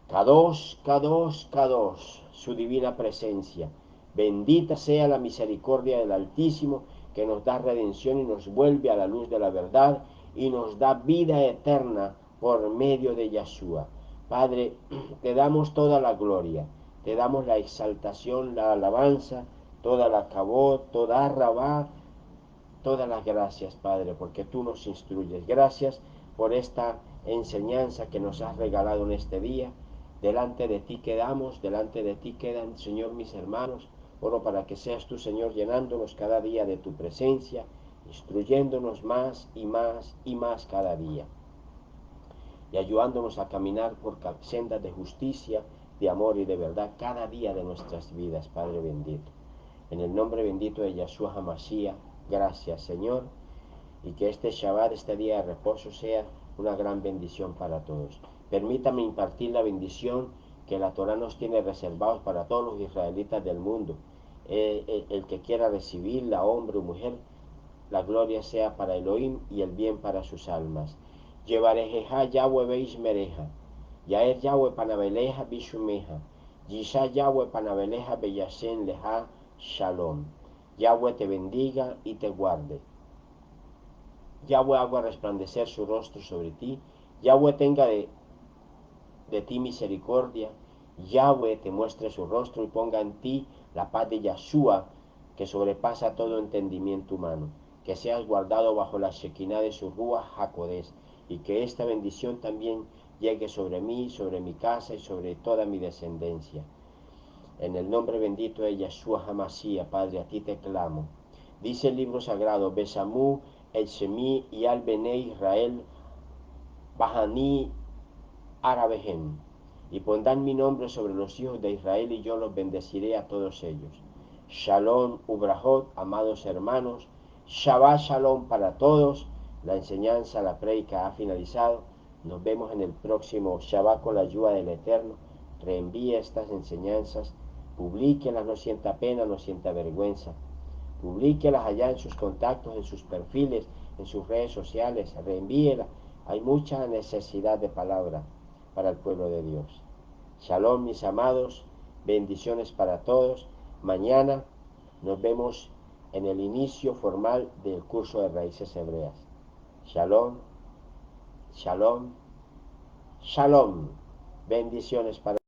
Kadosh, Kadosh, Kadosh, su divina presencia. Bendita sea la misericordia del Altísimo, que nos da redención y nos vuelve a la luz de la verdad y nos da vida eterna por medio de Yahshua. Padre, te damos toda la gloria, te damos la exaltación, la alabanza, toda la cabot, toda rabá, todas las gracias, Padre, porque tú nos instruyes. Gracias por esta enseñanza que nos has regalado en este día. Delante de ti quedamos, delante de ti quedan, Señor, mis hermanos. Oro para que seas tú, Señor, llenándonos cada día de tu presencia, instruyéndonos más y más y más cada día, y ayudándonos a caminar por sendas de justicia, de amor y de verdad cada día de nuestras vidas, Padre bendito. En el nombre bendito de Yahshua HaMashiach, gracias, Señor, y que este Shabbat, este día de reposo, sea una gran bendición para todos. Permítame impartir la bendición que la Torah nos tiene reservados para todos los israelitas del mundo. El que quiera recibirla, hombre o mujer, la gloria sea para Elohim y el bien para sus almas. Llevarejeja Yahweh Beishmereja, Yaer Yahweh Panabeleja Bishumeja, Yisha Yahweh Panabeleja Beyasen Leja Shalom. Yahweh te bendiga y te guarde. Yahweh haga resplandecer su rostro sobre ti. Yahweh tenga de ti misericordia. Yahweh te muestre su rostro y ponga en ti la paz de Yahshua, que sobrepasa todo entendimiento humano. Que seas guardado bajo la Shekinah de su Ruach HaKodesh, y que esta bendición también llegue sobre mí, sobre mi casa y sobre toda mi descendencia. En el nombre bendito de Yahshua HaMashiach, Padre, a ti te clamo. Dice el libro sagrado: Besamú el Shemi y al Bene Israel Bahani Arabehem, y pondrán mi nombre sobre los hijos de Israel y yo los bendeciré a todos ellos. Shalom Ubrahot, amados hermanos, Shabbat Shalom para todos. La enseñanza, la prédica ha finalizado. Nos vemos en el próximo Shabbat con la ayuda del Eterno. Reenvíe estas enseñanzas, publíquelas, no sienta pena, no sienta vergüenza. Publíquelas allá en sus contactos, en sus perfiles, en sus redes sociales, reenvíelas. Hay mucha necesidad de palabra para el pueblo de Dios. Shalom, mis amados, bendiciones para todos. Mañana nos vemos en el inicio formal del curso de raíces hebreas. Shalom, shalom, shalom. Bendiciones para